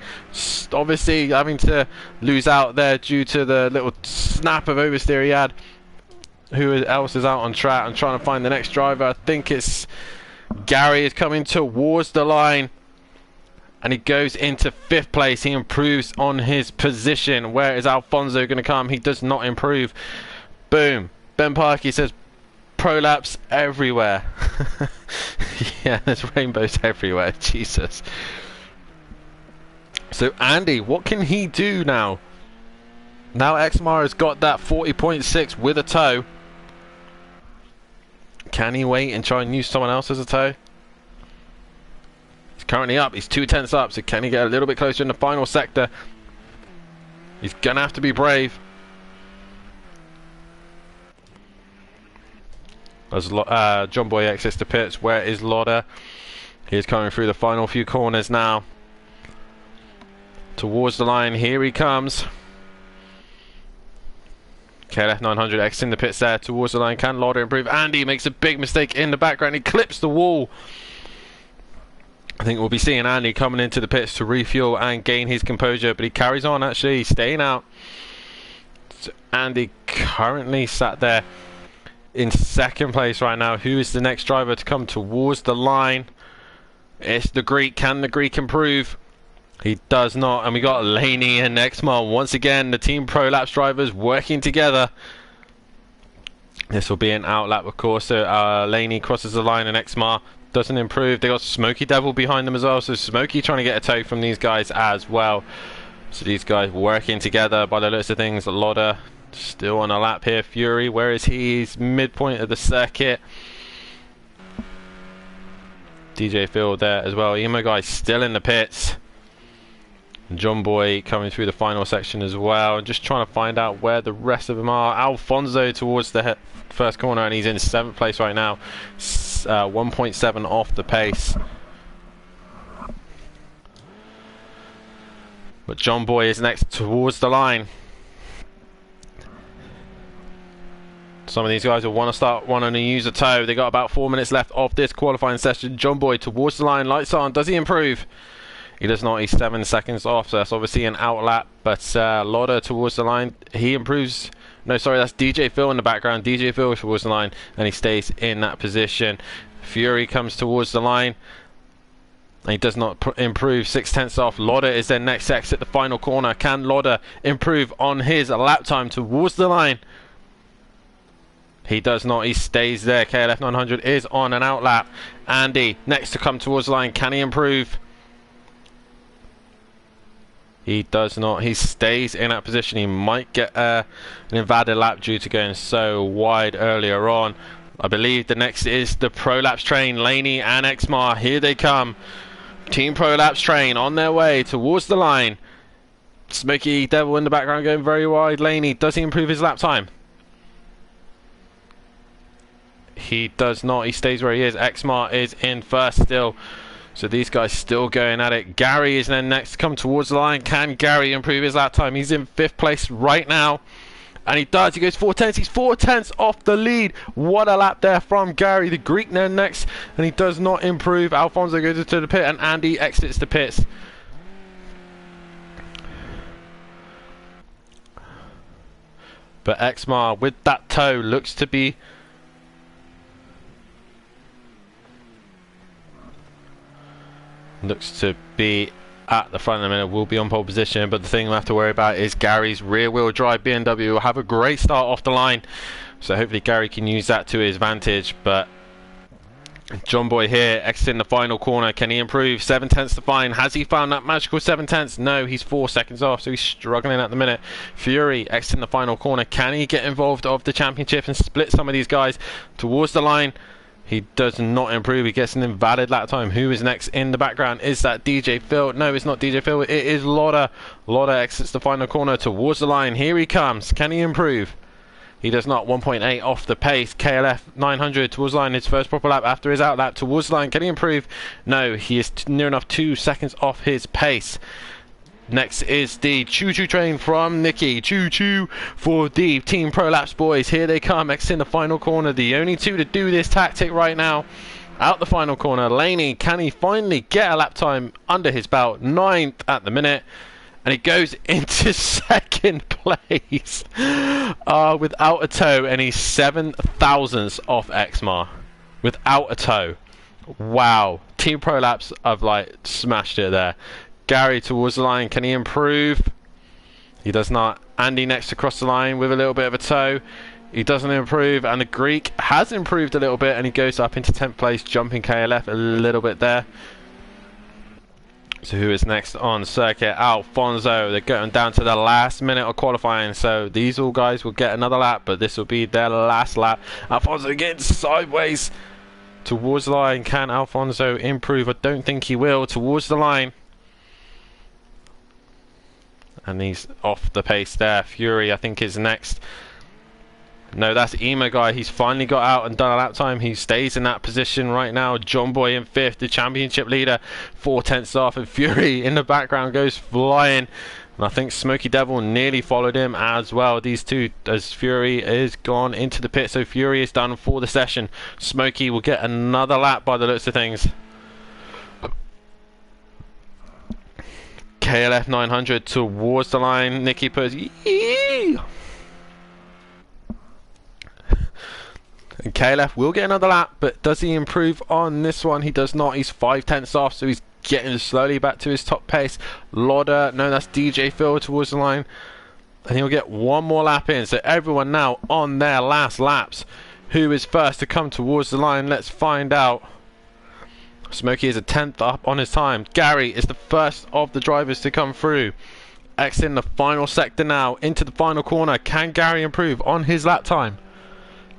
obviously having to lose out there due to the little snap of oversteer he had. Who else is out on track and trying to find the next driver? I think it's Gary is coming towards the line and he goes into 5th place. He improves on his position. Where is Alfonso going to come? He does not improve. Boom. Ben Parkey says prolapse everywhere. Yeah, there's rainbows everywhere. Jesus. So Andy, what can he do now? Now Exmar has got that 40.6 with a tow. Can he wait and try and use someone else as a tow? He's currently up. He's 2/10 up. So can he get a little bit closer in the final sector? He's going to have to be brave. As John Boy exits the pits, where is Lauder? He's coming through the final few corners now. Towards the line. Here he comes. KLF 900 exiting the pits there towards the line. Can Lauder improve? Andy makes a big mistake in the background. He clips the wall. I think we'll be seeing Andy coming into the pits to refuel and gain his composure, but he carries on actually, staying out. So Andy currently sat there in 2nd place right now. Who is the next driver to come towards the line? It's the Greek. Can the Greek improve? He does not, and we got Laney and Exmar once again, the Team Prolapse drivers working together. This will be an outlap, of course. So Laney crosses the line and Exmar doesn't improve. They got Smokey Devil behind them as well, so Smokey trying to get a tow from these guys as well. So these guys working together by the looks of things. Lauder still on a lap here. Fury, where is he? He's midpoint of the circuit. DJ Field there as well. Emo guy still in the pits. John Boy coming through the final section as well. Just trying to find out where the rest of them are. Alfonso towards the first corner, and he's in 7th place right now. 1.7 off the pace. But John Boy is next towards the line. Some of these guys will want to use a tow. They got about 4 minutes left of this qualifying session. John Boy towards the line, lights on. Does he improve? He does not. He's 7 seconds off, so that's obviously an outlap. But Lauder towards the line, he improves. No, sorry, that's DJ Phil in the background. DJ Phil towards the line, and he stays in that position. Fury comes towards the line. And he does not improve. 6/10 off. Lauder is their next exit, the final corner. Can Lauder improve on his lap time towards the line? He does not. He stays there. KLF 900 is on an outlap. Andy next to come towards the line. Can he improve? He does not. He stays in that position. He might get an invalid lap due to going so wide earlier on. I believe the next is the Prolapse train. Laney and Exmar. Here they come. Team Prolapse train on their way towards the line. Smoky Devil in the background going very wide. Laney, does he improve his lap time? He does not. He stays where he is. Xmart is in first still. So these guys still going at it. Gary is then next to come towards the line. Can Gary improve his lap time? He's in 5th place right now. And he does. He goes 4/10. He's 4/10 off the lead. What a lap there from Gary. The Greek then next. And he does not improve. Alfonso goes into the pit and Andy exits the pits. But Xmar with that toe looks to be at the front of the minute, will be on pole position. But the thing we have to worry about is Gary's rear wheel drive BMW will have a great start off the line, so hopefully Gary can use that to his advantage. But John Boy here exiting the final corner. Can he improve? 7/10 to fine. Has he found that magical 7/10? No, he's 4 seconds off, so he's struggling at the minute. Fury exiting the final corner. Can he get involved of the championship and split some of these guys towards the line? He does not improve. He gets an invalid lap time. Who is next in the background? Is that DJ Phil? No, it's not DJ Phil. It is Lauda. Lauda exits the final corner towards the line. Here he comes. Can he improve? He does not. 1.8 off the pace. KLF 900 towards the line. His first proper lap after his out lap towards the line. Can he improve? No, he is near enough 2 seconds off his pace. Next is the Choo Choo train from Nicky. Choo Choo for the Team Prolapse boys. Here they come, X in the final corner. The only two to do this tactic right now. Out the final corner. Laney, can he finally get a lap time under his belt? 9th at the minute. And he goes into 2nd place without a toe. And he's 7 thousandths off Xmar. Without a toe. Wow. Team Prolapse have like smashed it there. Gary towards the line. Can he improve? He does not. Andy next across the line with a little bit of a toe. He doesn't improve. And the Greek has improved a little bit. And he goes up into 10th place, jumping KLF a little bit there. So who is next on circuit? Alfonso. They're going down to the last minute of qualifying. So these all guys will get another lap. But this will be their last lap. Alfonso getting sideways towards the line. Can Alfonso improve? I don't think he will. Towards the line. And he's off the pace there. Fury, I think, is next. No, that's Ema guy. He's finally got out and done a lap time. He stays in that position right now. John Boy in 5th, the championship leader, 4/10 off. And Fury in the background goes flying. And I think Smoky Devil nearly followed him as well. These two, as Fury is gone into the pit. So Fury is done for the session. Smoky will get another lap by the looks of things. KLF 900 towards the line. Nicky puts. And KLF will get another lap, but does he improve on this one? He does not. He's 5/10 off, so he's getting slowly back to his top pace. Lauda, no, that's DJ Phil towards the line. And he'll get one more lap in. So everyone now on their last laps. Who is first to come towards the line? Let's find out. Smokey is a 10th up on his time. Gary is the first of the drivers to come through. X in the final sector now, into the final corner. Can Gary improve on his lap time?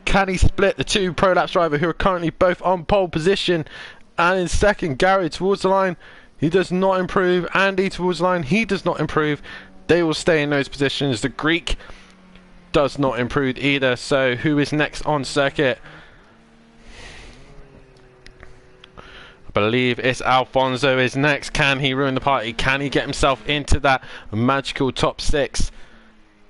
Can he split the two Prolapse drivers who are currently both on pole position? And in second, Gary towards the line. He does not improve. Andy towards the line. He does not improve. They will stay in those positions. The Greek does not improve either. So who is next on circuit? I believe it's Alfonso is next. Can he ruin the party? Can he get himself into that magical top 6?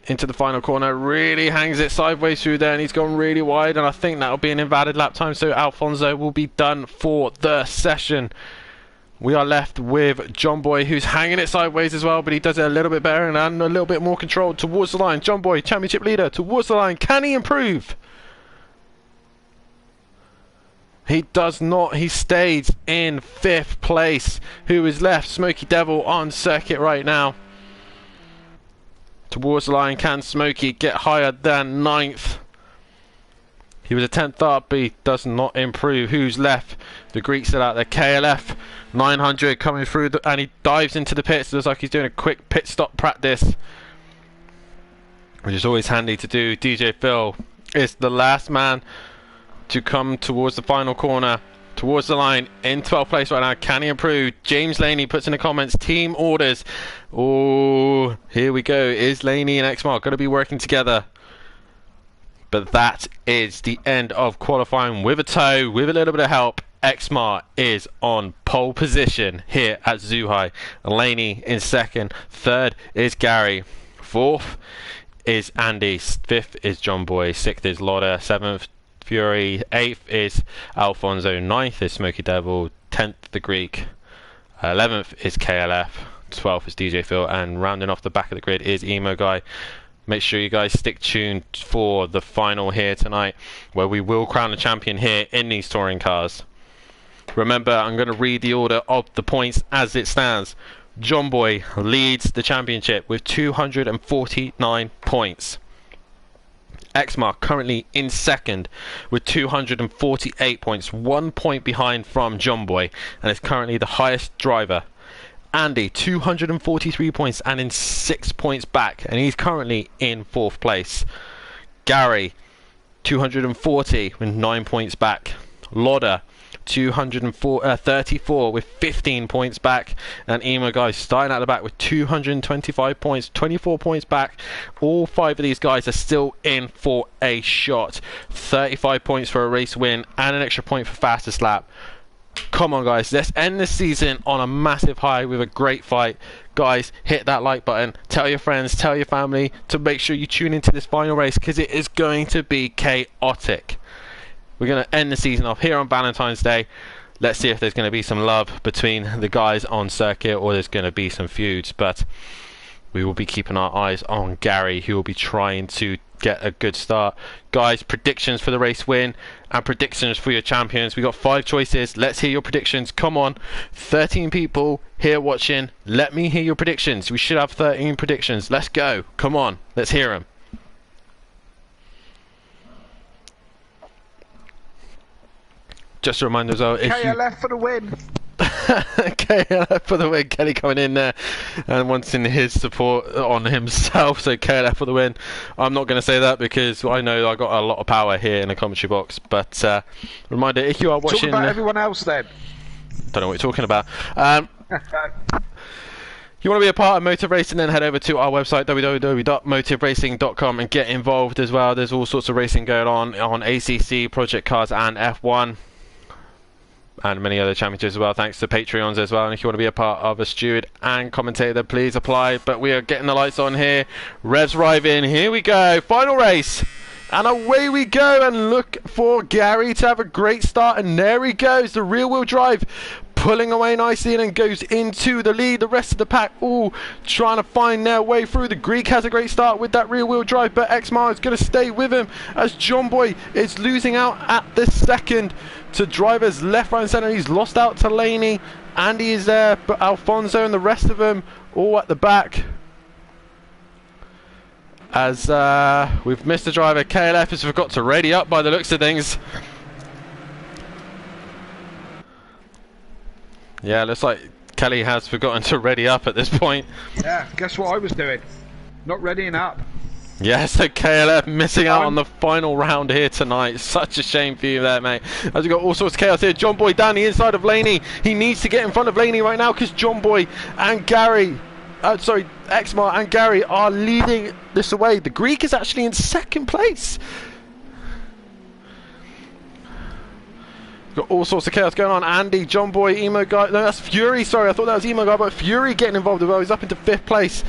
Into the final corner. Really hangs it sideways through there, and he's gone really wide, and I think that'll be an invalid lap time, so Alfonso will be done for the session. We are left with John Boy, who's hanging it sideways as well, but he does it a little bit better and a little bit more controlled towards the line. John Boy, championship leader, towards the line. Can he improve? He does not. He stays in 5th place. Who is left? Smoky Devil on circuit right now. Towards the line. Can Smoky get higher than 9th? He was a 10th up, but he does not improve. Who's left? The Greeks still out there. KLF 900 coming through, and he dives into the pits. Looks like he's doing a quick pit stop practice, which is always handy to do. DJ Phil is the last man to come towards the final corner, towards the line in 12th place right now. Can he improve? James Laney puts in the comments, team orders. Oh, here we go. Is Laney and Exmar going to be working together? But that is the end of qualifying with a tow, with a little bit of help. Exmar is on pole position here at Zhuhai. Laney in second. Third is Gary. Fourth is Andy. Fifth is John Boy. Sixth is Lotta. Seventh, Fury. Eighth is Alfonso. Ninth is Smoky Devil. 10th, the Greek. 11th is KLF. 12th is DJ Phil. And rounding off the back of the grid is Emo Guy. Make sure you guys stick tuned for the final here tonight, where we will crown a champion here in these touring cars. Remember, I'm going to read the order of the points as it stands. John Boy leads the championship with 249 points. Exmar currently in second with 248 points, 1 point behind from John Boy, and is currently the highest driver. Andy, 243 points and in 6 points back, and he's currently in 4th place. Gary, 240 with 9 points back. Loda, 234 with 15 points back, and Emo Guy starting at the back with 225 points, 24 points back. All 5 of these guys are still in for a shot. 35 points for a race win and an extra point for fastest lap. Come on guys, let's end this season on a massive high with a great fight. Guys, hit that like button, tell your friends, tell your family to make sure you tune into this final race, because it is going to be chaotic. We're going to end the season off here on Valentine's Day. Let's see if there's going to be some love between the guys on circuit, or there's going to be some feuds. But we will be keeping our eyes on Gary, who will be trying to get a good start. Guys, predictions for the race win and predictions for your champions. We got 5 choices. Let's hear your predictions. Come on, 13 people here watching. Let me hear your predictions. We should have 13 predictions. Let's go. Come on, let's hear them. Just a reminder as well, if
KLF for the win.
KLF for the win. Kelly coming in there and wanting his support on himself, so KLF for the win. I'm not going to say that because I know I got a lot of power here in the commentary box, but reminder, if you are watching...
Talk about everyone else then.
Don't know what you're talking about. You want to be a part of Motive Racing, then head over to our website, www.motiveracing.com, and get involved as well. There's all sorts of racing going on ACC, Project Cars and F1. And many other championships as well, thanks to Patreons as well. And if you want to be a part of a steward and commentator, please apply. But we are getting the lights on here. Revs arriving. Here we go. Final race. And away we go. And look for Gary to have a great start. And there he goes. The rear wheel drive pulling away nicely and then goes into the lead. The rest of the pack all trying to find their way through. The Greek has a great start with that rear wheel drive, but Exmar is going to stay with him as John Boy is losing out at the second to drivers left, right and centre. He's lost out to Laney. Andy is there, but Alfonso and the rest of them all at the back. As we've missed the driver. KLF has forgot to ready up by the looks of things. Yeah, looks like Kelly has forgotten to ready up at this point.
Yeah, guess what I was doing? Not readying up.
Yeah, so KLF missing out on the final round here tonight. Such a shame for you there, mate. As we got all sorts of chaos here. John Boy down the inside of Laney. He needs to get in front of Laney right now because John Boy and Gary... Exmar and Gary are leading this away. The Greek is actually in second place. Got all sorts of chaos going on. Andy, John Boy, Emo Guy. No, that's Fury. Sorry, I thought that was Emo Guy, but Fury getting involved as well. He's up into 5th place.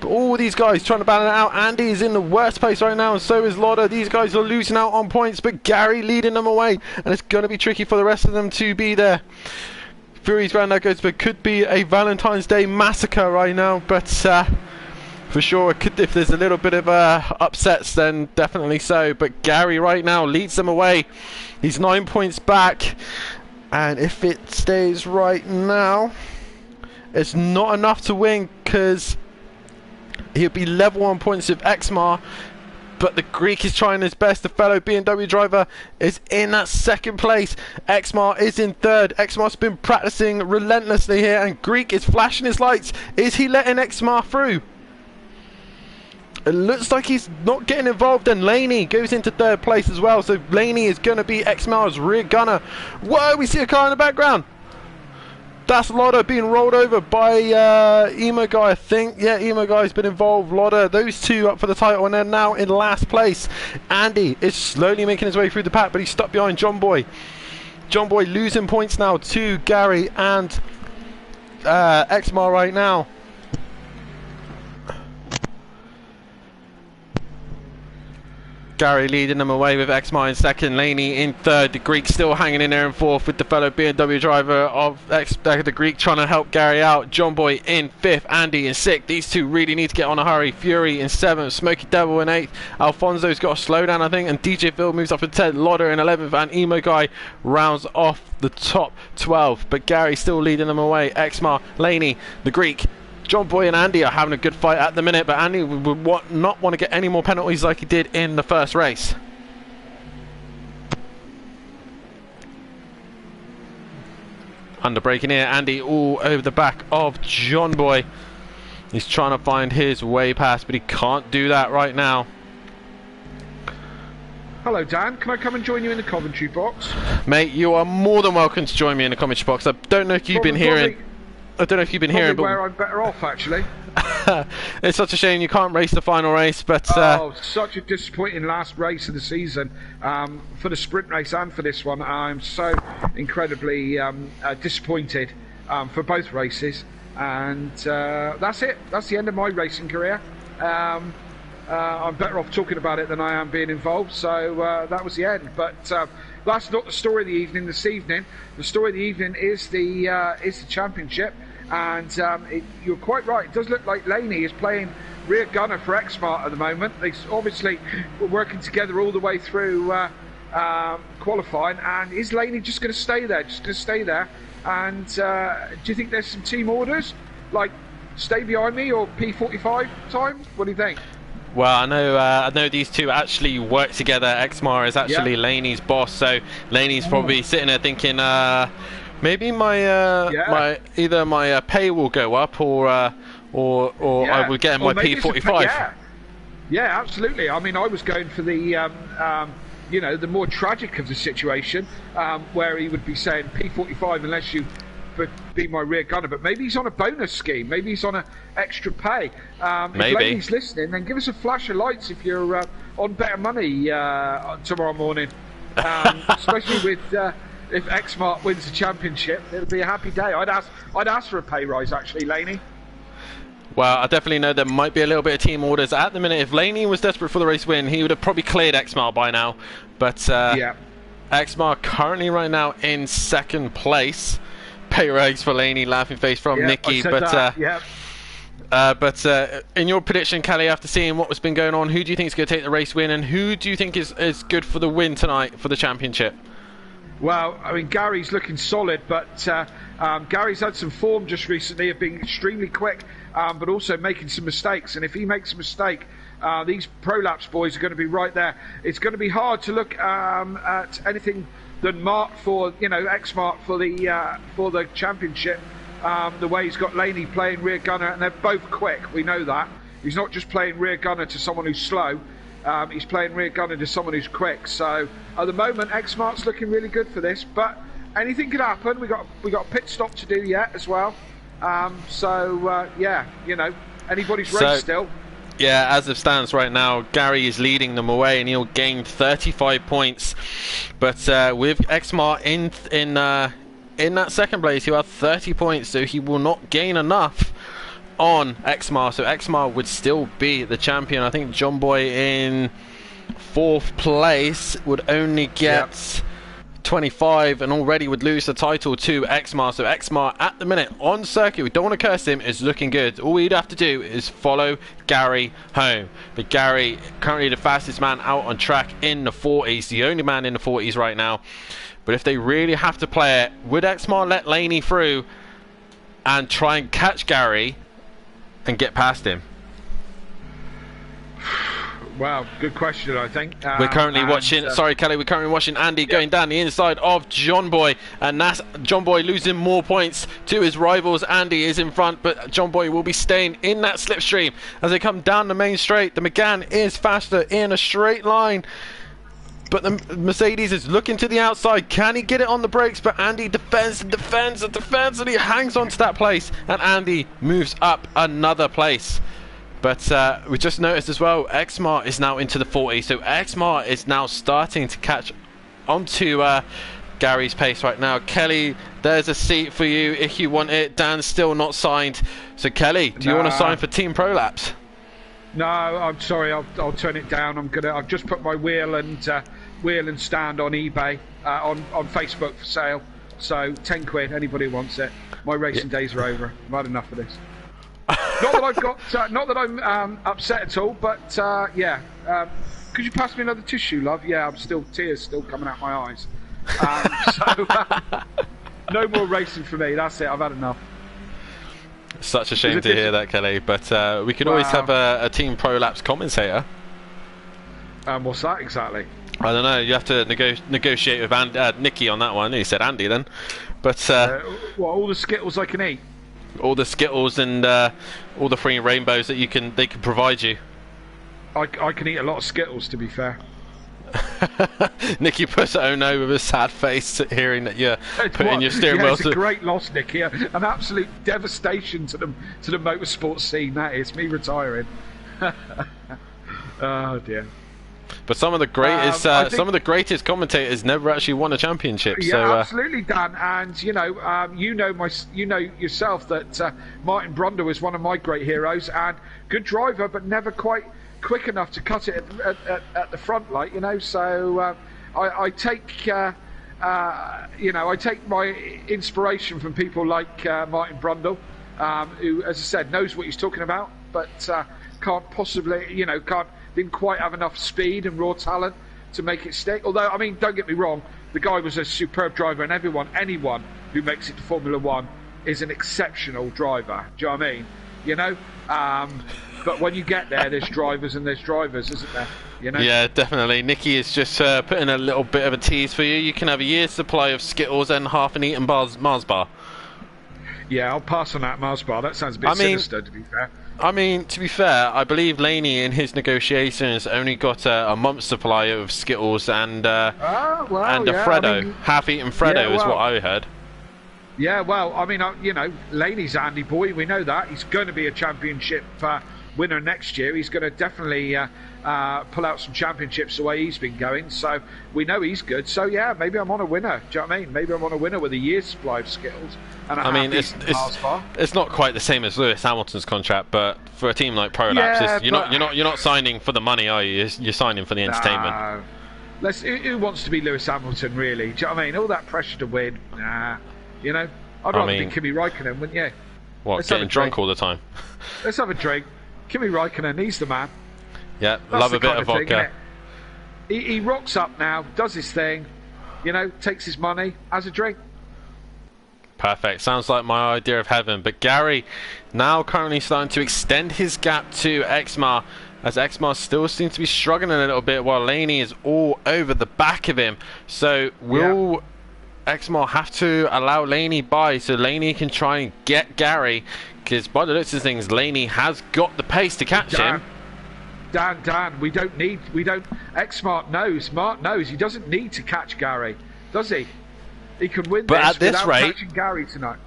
But all these guys trying to balance it out. Andy is in the worst place right now, and so is Loda. These guys are losing out on points, but Gary leading them away, and it's going to be tricky for the rest of them to be there. Fury's round that goes, but could be a Valentine's Day massacre right now. But for sure, if there's a little bit of upsets, then definitely so. But Gary right now leads them away. He's 9 points back, and if it stays right now, it's not enough to win because he'll be level on points with Exmar. But the Greek is trying his best. The fellow BMW driver is in that second place. Exmar is in third. Exmar's been practicing relentlessly here, and Greek is flashing his lights. Is he letting Exmar through? It looks like he's not getting involved, and Laney goes into third place as well. So Laney is going to be Exmar's rear gunner. Whoa, we see a car in the background. That's Lodder being rolled over by Emo Guy, I think. Yeah, Emo Guy's been involved. Lodder, those two up for the title, and they're now in last place. Andy is slowly making his way through the pack, but he's stuck behind John Boy. John Boy losing points now to Gary and Exmar right now. Gary leading them away with Exmar in second, Laney in third, the Greek still hanging in there in fourth with the fellow BMW driver of the Greek trying to help Gary out. John Boy in fifth, Andy in sixth. These two really need to get on a hurry. Fury in seventh, Smoky Devil in eighth. Alfonso's got a slowdown, I think, and DJ Phil moves up to 10th, Lodder in 11th, and Emo Guy rounds off the top 12. But Gary still leading them away. Exmar, Laney, the Greek, John Boy and Andy are having a good fight at the minute, but Andy would not want to get any more penalties like he did in the first race. Under braking here, Andy all over the back of John Boy. He's trying to find his way past, but he can't do that right now.
Hello, Dan. Can I come and join you in the commentary box?
Mate, you are more than welcome to join me in the commentary box. I don't know if you've been hearing... I don't know if you've been hearing, but
where I'm better off, actually.
It's such a shame you can't race the final race, but
such a disappointing last race of the season for the sprint race and for this one. I'm so incredibly disappointed for both races, and that's it. That's the end of my racing career. I'm better off talking about it than I am being involved. So that was the end. But that's not the story of the evening. This evening, the story of the evening is the championship. And you're quite right. It does look like Laney is playing rear gunner for Exmart at the moment. They obviously were working together all the way through qualifying. And is Laney just going to stay there? Just going to stay there? And do you think there's some team orders like stay behind me or P45 time? What do you think?
Well, I know these two actually work together. Exmar is actually Laney's boss, so Laney's probably sitting there thinking, maybe my either my pay will go up or I will get my P45.
Yeah, absolutely. I mean, I was going for the the more tragic of the situation, where he would be saying P45 unless you be my rear gunner, but maybe he's on a bonus scheme, maybe he's on an extra pay. If Laney's listening, then give us a flash of lights if you're on better money tomorrow morning, especially with if Exmart wins the championship. It'll be a happy day. I'd ask for a pay rise, actually, Laney.
Well, I definitely know there might be a little bit of team orders at the minute. If Laney was desperate for the race win, he would have probably cleared Exmart by now, but Exmart currently right now in second place. Pay rise for Laney, laughing face from Nicky, but in your prediction, Callie, after seeing what has been going on, who do you think is going to take the race win, and who do you think is good for the win tonight for the championship?
Well, I mean, Gary's looking solid, but Gary's had some form just recently of being extremely quick, but also making some mistakes. And if he makes a mistake, these Prolapse boys are going to be right there. It's going to be hard to look at anything than Mark for Exmart for the championship. The way he's got Laney playing rear gunner, and they're both quick. We know that he's not just playing rear gunner to someone who's slow. He's playing rear gunner to someone who's quick. So at the moment, Exmart's looking really good for this. But anything could happen. We got a pit stop to do yet as well. Anybody's race still.
Yeah, as it stands right now, Gary is leading them away, and he'll gain 35 points. But with Exmart in that second place, he'll have 30 points, so he will not gain enough on Exmar. So Exmar would still be the champion. I think John Boy in fourth place would only get 25 and already would lose the title to Exmar. So Exmar at the minute on circuit, we don't want to curse him, is looking good. All we'd have to do is follow Gary home. But Gary currently the fastest man out on track in the 40s, the only man in the 40s right now. But if they really have to play it, would Exmar let Laney through and try and catch Gary and get past him?
Well, good question, I think.
We're currently
And,
watching. Sorry, Kelly. We're currently watching Andy going down the inside of John Boy, and that's John Boy losing more points to his rivals. Andy is in front, but John Boy will be staying in that slipstream as they come down the main straight. The Megane is faster in a straight line, but the Mercedes is looking to the outside. Can he get it on the brakes? But Andy defends, and he hangs on to that place, and Andy moves up another place. But we just noticed as well, Xmart is now into the 40, so Xmart is now starting to catch onto Gary's pace right now. Kelly, there's a seat for you if you want it. Dan's still not signed. So Kelly, do you want to sign for Team Prolapse?
No, I'm sorry. I'll turn it down. I've just put my wheel and stand on eBay on Facebook for sale. So 10 quid. Anybody who wants it. My racing days are over. I've had enough of this. Not that I've got. Not that I'm upset at all. But yeah. Could you pass me another tissue, love? Yeah, tears still coming out my eyes. So no more racing for me. That's it. I've had enough.
Such a shame to hear that, Kelly. But we could always have a Team Prolapse commentator.
What's that exactly?
I don't know. You have to negotiate with Nicky on that one. He said Andy then. But
what, all the Skittles I can eat?
All the Skittles and all the free rainbows that they can provide you.
I can eat a lot of Skittles, to be fair.
Nicky puts "oh no" with a sad face at hearing that you're putting your steering wheel.
It's a great loss, Nicky. An absolute devastation to the motorsport scene. That is me retiring. Oh dear.
But some of the greatest commentators never actually won a championship.
Yeah,
so,
absolutely, Dan. And you know yourself that Martin Brundle is one of my great heroes and good driver, but never quite quick enough to cut it at the front light. So I take I take my inspiration from people like Martin Brundle, who, as I said, knows what he's talking about, but can't possibly didn't quite have enough speed and raw talent to make it stick. Although, I mean, don't get me wrong, the guy was a superb driver, and anyone who makes it to Formula One is an exceptional driver. Do you know what I mean? But when you get there, there's drivers and there's drivers, isn't there?
Yeah, definitely. Nicky is just putting a little bit of a tease for you. You can have a year's supply of Skittles and half an eaten Mars bar. Yeah,
I'll pass on that Mars bar. That sounds a bit sinister, to be fair.
I mean, to be fair, I believe Laney in his negotiations only got a month's supply of Skittles and a Freddo. Half-eaten Freddo is what I heard.
Yeah, well, I mean, Laney's Andy Boy. We know that. He's going to be a championship winner next year. He's going to definitely pull out some championships the way he's been going. So we know he's good. So yeah, maybe I'm on a winner. Do you know what I mean? Maybe I'm on a winner with a year's supply of Skittles. And
it's not quite the same as Lewis Hamilton's contract, but for a team like Prolapse, you're not signing for the money, are you? You're signing for the entertainment.
Who wants to be Lewis Hamilton, really? Do you know what I mean? All that pressure to win. Nah. I'd rather be Kimi Raikkonen, wouldn't you?
What, getting drunk all the time?
Let's have a drink. Kimi Raikkonen, he's the man.
Yeah, love a bit of vodka.
He rocks up now, does his thing, takes his money, has a drink.
Perfect. Sounds like my idea of heaven. But Gary now currently starting to extend his gap to Exmar, as Exmar still seems to be struggling a little bit while Laney is all over the back of him. So will Exmar have to allow Laney by so Laney can try and get Gary? Because by the looks of things, Laney has got the pace to catch him.
Dan, Exmart knows, Mark knows, he doesn't need to catch Gary, does he? He can win without catching Gary tonight.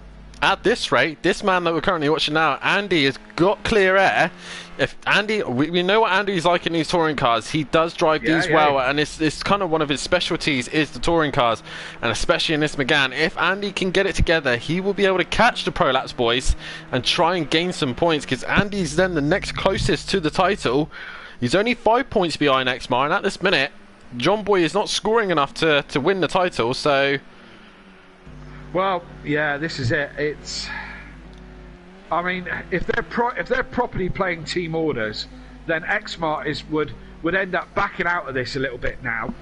At this rate, this man that we're currently watching now, Andy, has got clear air. If Andy, we know what Andy's like in these touring cars. He does drive these well, and it's kind of one of his specialties is the touring cars, and especially in this Megane. If Andy can get it together, he will be able to catch the Prolapse boys and try and gain some points, because Andy's then the next closest to the title. He's only 5 points behind Exmar, and at this minute, John Boy is not scoring enough to win the title, so...
Well, yeah, this is it. I mean, if they're properly playing team orders, then Exmart would end up backing out of this a little bit now,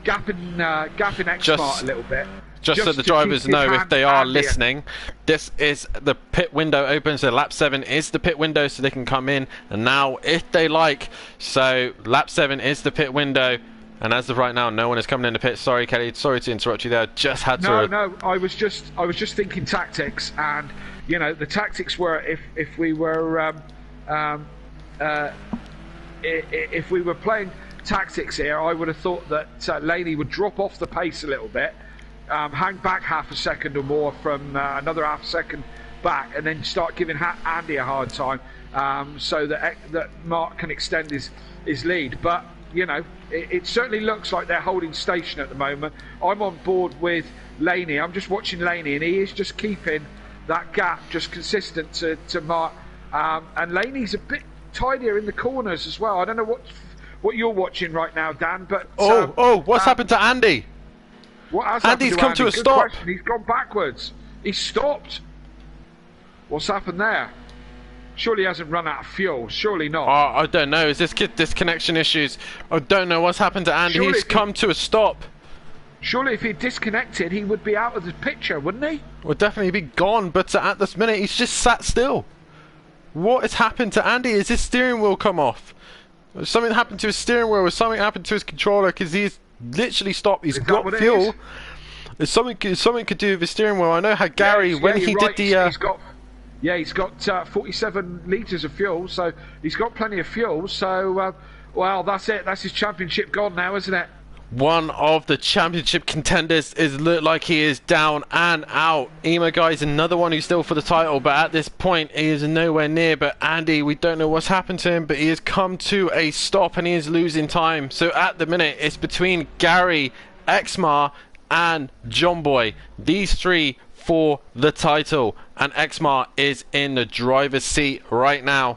gapping X
Just-
Smart a little bit.
Just so the
to
drivers
keep his
know, if
hand
they are
handier.
listening, this is the pit window open, so lap 7 is the pit window, so they can come in and now if they like. So lap 7 is the pit window, and as of right now, no one is coming in the pit. Sorry, Kelly, sorry to interrupt you there. Just had to.
No, I was just thinking tactics, and you know the tactics were if we were if we were playing tactics here, I would have thought that Laney would drop off the pace a little bit, hang back half a second or more from another half a second back, and then start giving Andy a hard time, so that Mark can extend his lead. But you know, it certainly looks like they're holding station at the moment. I'm on board with Laney. I'm just watching Laney, and he is just keeping that gap just consistent to Mark. And Laney's a bit tidier in the corners as well. I don't know what you're watching right now, Dan, but
What's happened to Andy?
what has
Andy's
happened
come to a
Andy? Good
stop.
question. He's gone backwards. He's stopped. What's happened there? Surely he hasn't run out of fuel. Surely not.
I don't know. Is this disconnection issues? I don't know what's happened to Andy.
Surely
He's
if
come to a stop.
Surely if he disconnected, he would be out of the picture, wouldn't he?
Would definitely be gone, but at this minute he's just sat still. What has happened to Andy? Is his steering wheel come off? Has something happened to his steering wheel? Has something happened to his controller? Because he's literally stopped. He's
Is that
got
what it
fuel.
is?
There's something could do with his steering wheel. I know how Gary,
Yeah,
when
you're
he
right.
did the...
He's got 47 litres of fuel, so he's got plenty of fuel. So, well, that's it. That's his championship gone now, isn't it?
One of the championship contenders is look like he is down and out. Emo Guy's another one who's still for the title, but at this point he is nowhere near. But Andy, we don't know what's happened to him, but he has come to a stop and he is losing time. So at the minute it's between Gary, Exmar and John Boy. These three for the title, and Exmar is in the driver's seat right now.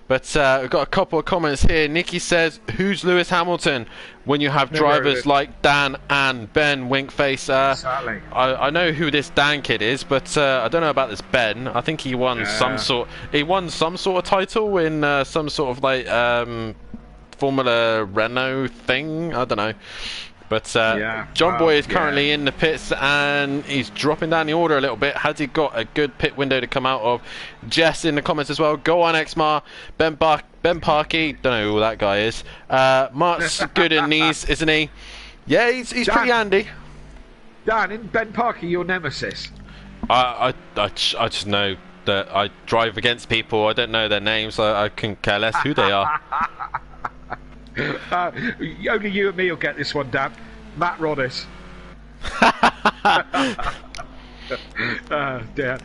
But we've got a couple of comments here. Nikki says, who's Lewis Hamilton when you have drivers like Dan and Ben Winkface?
Exactly.
I know who this Dan kid is, but I don't know about this Ben. I think he won some sort of title in some sort of like Formula Renault thing. I don't know. But John Boy is currently in the pits and he's dropping down the order a little bit. Has he got a good pit window to come out of? Jess in the comments as well. Go on, Exmar. Ben Parkey. Don't know who that guy is. Mark's good in these, isn't he? Yeah, he's pretty handy.
Dan, isn't Ben Parker your nemesis?
I just know that I drive against people. I don't know their names. I couldn't care less who they are.
Only you and me will get this one, Dan. Matt Roddis. Dear.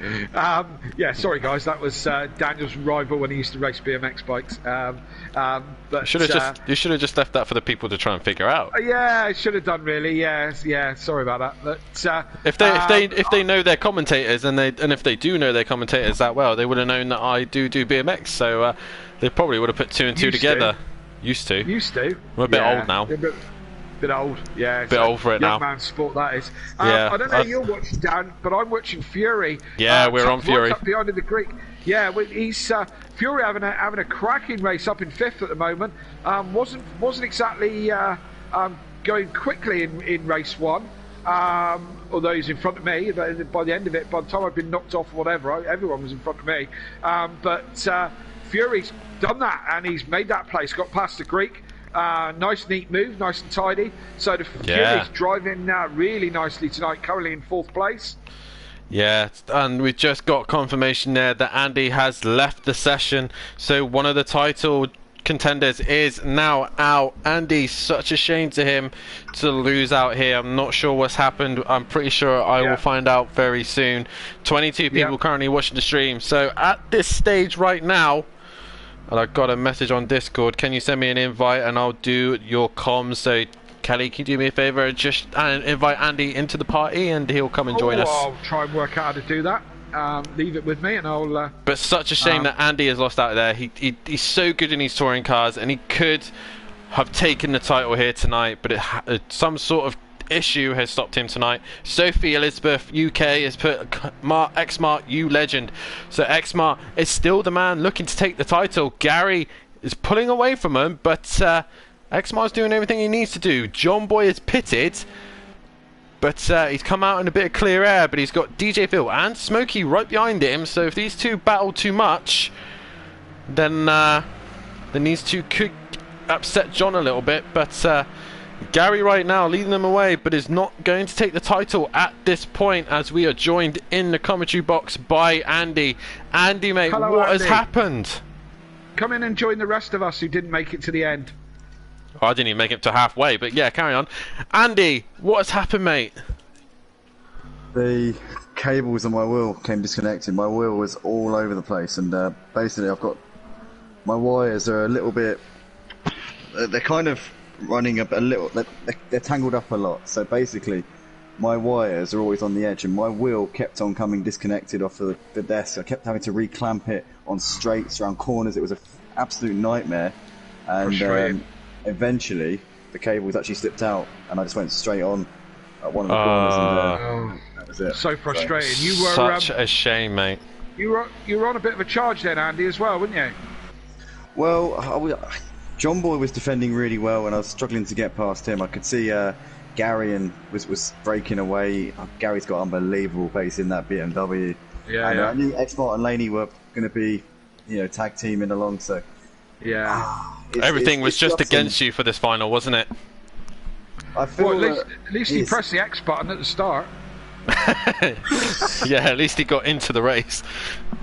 Yeah, sorry guys, that was Daniel's rival when he used to race BMX bikes. But
you should have just left that for the people to try and figure out.
yeah, I should have done really. Yeah. Sorry about that. But
if they know their commentators and if they do know their commentators that well, they would have known that I do BMX. So they probably would have put two and two together. Used to. We're a bit old now.
Bit old, yeah.
Bit old for it now.
Young man sport, that is.
Yeah.
I don't know you're watching, Dan, but I'm watching Fury.
Yeah, we're on Fury.
Up behind in the Greek. Yeah, he's Fury having a cracking race up in fifth at the moment. Wasn't exactly going quickly in race one. Although he's in front of me, by the end of it, by the time I've been knocked off, or whatever, everyone was in front of me. But Fury's done that, and he's made that place. Got past the Greek. Nice, neat move, nice and tidy. So the Fury's driving really nicely tonight, currently in fourth place.
Yeah, and we've just got confirmation there that Andy has left the session. So one of the title contenders is now out. Andy, such a shame to him to lose out here. I'm not sure what's happened. I'm pretty sure I will find out very soon. 22 people currently watching the stream. So at this stage right now, and I've got a message on Discord. Can you send me an invite and I'll do your comms? So Kelly, can you do me a favour and just invite Andy into the party and he'll come and join us?
I'll try and work out how to do that. Leave it with me and I'll...
But such a shame that Andy has lost out there. He's so good in his touring cars and he could have taken the title here tonight, but some sort of issue has stopped him tonight. Sophie Elizabeth UK has put Exmar, you legend. So Exmar is still the man looking to take the title. Gary is pulling away from him, but Exmar's doing everything he needs to do. John Boy is pitted, but he's come out in a bit of clear air, but he's got DJ Phil and Smokey right behind him, so if these two battle too much, then these two could upset John a little bit, but Gary right now leading them away, but is not going to take the title at this point, as we are joined in the commentary box by Andy. Andy, mate,
Hello,
what has
Andy.
happened?
Come in and join the rest of us who didn't make it to the end.
Oh, I didn't even make it to halfway, but yeah, carry on. Andy, what has happened, mate?
The cables on my wheel came disconnected. My wheel was all over the place, and basically I've got my wires are a little bit. They're kind of running a little. They're tangled up a lot. So basically, my wires are always on the edge, and my wheel kept on coming disconnected off of the desk. I kept having to reclamp it on straights around corners. It was an absolute nightmare, and eventually the cables actually slipped out, and I just went straight on at one of the corners, and that was it.
So frustrating. You were
Such a shame, mate.
you were on a bit of a charge then, Andy, as well, weren't you?
Well, John Boy was defending really well, and I was struggling to get past him. I could see Gary was breaking away. Gary's got unbelievable pace in that BMW.
Yeah,
and
yeah.
I knew Exmart and Laney were going to be, tag teaming along. So
Yeah.
Everything was just
gutting.
against you for this final, wasn't it?
I feel
Well,
that
at least you
it's-
pressed the X button at the start.
Yeah, at least he got into the race.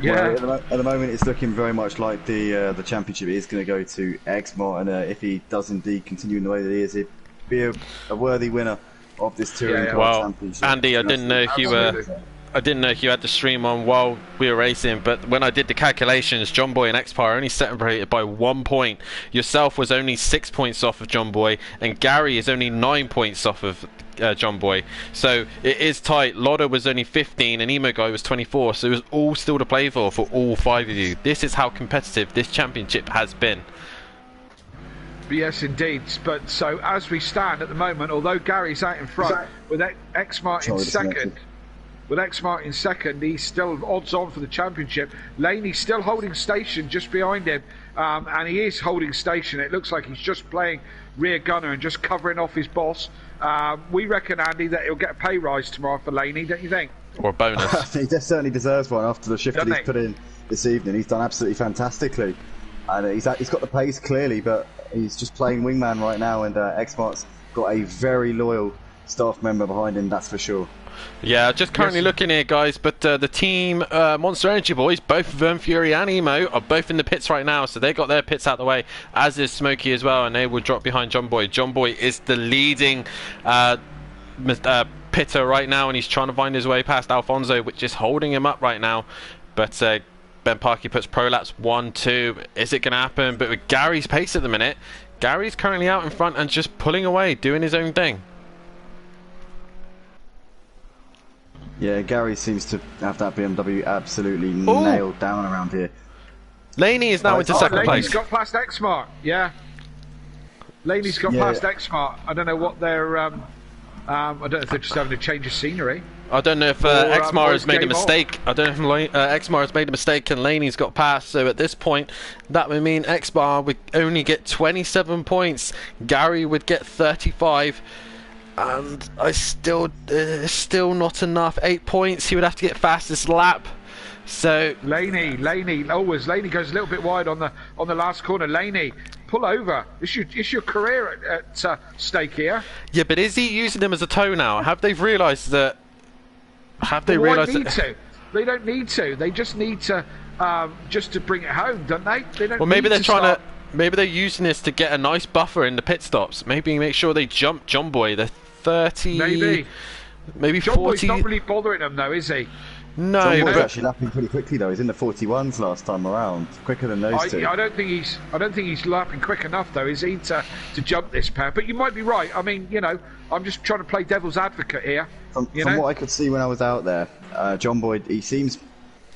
Yeah.
Well, at the moment, it's looking very much like the championship is going to go to Exmart, and if he does indeed continue in the way that he is, he'd be a worthy winner of this touring
Yeah, yeah.
car
Well,
championship.
Andy, I didn't know if you were.
Absolutely.
I didn't know if you had the stream on while we were racing, but when I did the calculations, John Boy and X-Power only separated by 1 point. Yourself was only 6 points off of John Boy, and Gary is only 9 points off of John Boy. So it is tight. Lotto was only 15 and Emo Guy was 24, so it was all still to play for all 5 of you. This is how competitive this championship has been.
Yes, indeed. But so as we stand at the moment, although Gary's out in front with X-Mart in
Sorry,
second,
disconnected.
with X-Mart in second, he's still odds on for the championship. Laney's still holding station just behind him, and he is holding station. It looks like he's just playing rear gunner and just covering off his boss. We reckon, Andy, that he'll get a pay rise tomorrow for Laney, don't you think?
Or a bonus.
He just certainly deserves one after the shift that
Doesn't
he's
he?
put in this evening. He's done absolutely fantastically, and he's got the pace clearly, but he's just playing wingman right now. And Xmart's got a very loyal staff member behind him, that's for sure.
Yeah, just currently
Yes.
looking here, guys, but the team Monster Energy boys, both Vern Fury and Emo, are both in the pits right now, so they got their pits out of the way, as is Smokey as well, and they will drop behind John Boy. John Boy is the leading pitter right now, and he's trying to find his way past Alfonso, which is holding him up right now. But Ben Parkey puts Prolapse 1-2. Is it going to happen? But with Gary's pace at the minute, Gary's currently out in front and just pulling away, doing his own thing.
Yeah, Gary seems to have that BMW absolutely
Ooh.
nailed down around here.
Laney is now into second
Laney's
place.
got past X-Mart, yeah. Laney's got
Yeah.
past X-Mart. I don't know what they're... I don't know if they're just having a change of scenery.
I don't know if Xmar has made a mistake. I don't know if Xmar has made a mistake and Laney's got past. So at this point, that would mean Xmar would only get 27 points. Gary would get 35. And I still not enough. 8 points. He would have to get fastest lap. So
Laney goes a little bit wide on the last corner. Laney, pull over. It's your career at stake here.
yeah, but is he using him as a tow now? Have they realised that? Have they
Why
realised
need
that?
to? They don't need to. They just need to just to bring it home, don't they? They don't.
Well, maybe
need
they're
to
trying
start-
to. Maybe they're using this to get a nice buffer in the pit stops. Maybe make sure they jump John Boy. They're 30. Maybe
John Boy's
40.
not really bothering them, though, is he?
No,
John Boy's
but
actually lapping pretty quickly though. He's in the 41s last time around, quicker than those two.
I don't think he's lapping quick enough, though, is he, to jump this pair? But you might be right. I mean, I'm just trying to play devil's advocate here.
From what I could see when I was out there, John Boy, he seems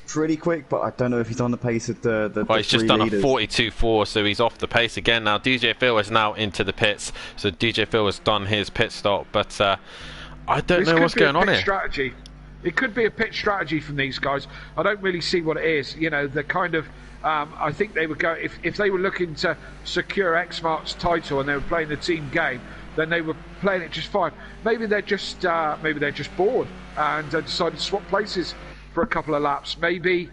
pretty quick, but I don't know if he's on the pace of the
well, he's just
three
done
leaders.
a 42.4, so he's off the pace again now. DJ Phil is now into the pits, so DJ Phil has done his pit stop, but I don't
This
know
could
what's
be a
going on
pit
here.
strategy. It could be a pitch strategy from these guys. I don't really see what it is. You know, the kind of I think they would go if they were looking to secure X-Mark's title and they were playing the team game, then they were playing it just fine. Maybe they're just bored and decided to swap places for a couple of laps. Maybe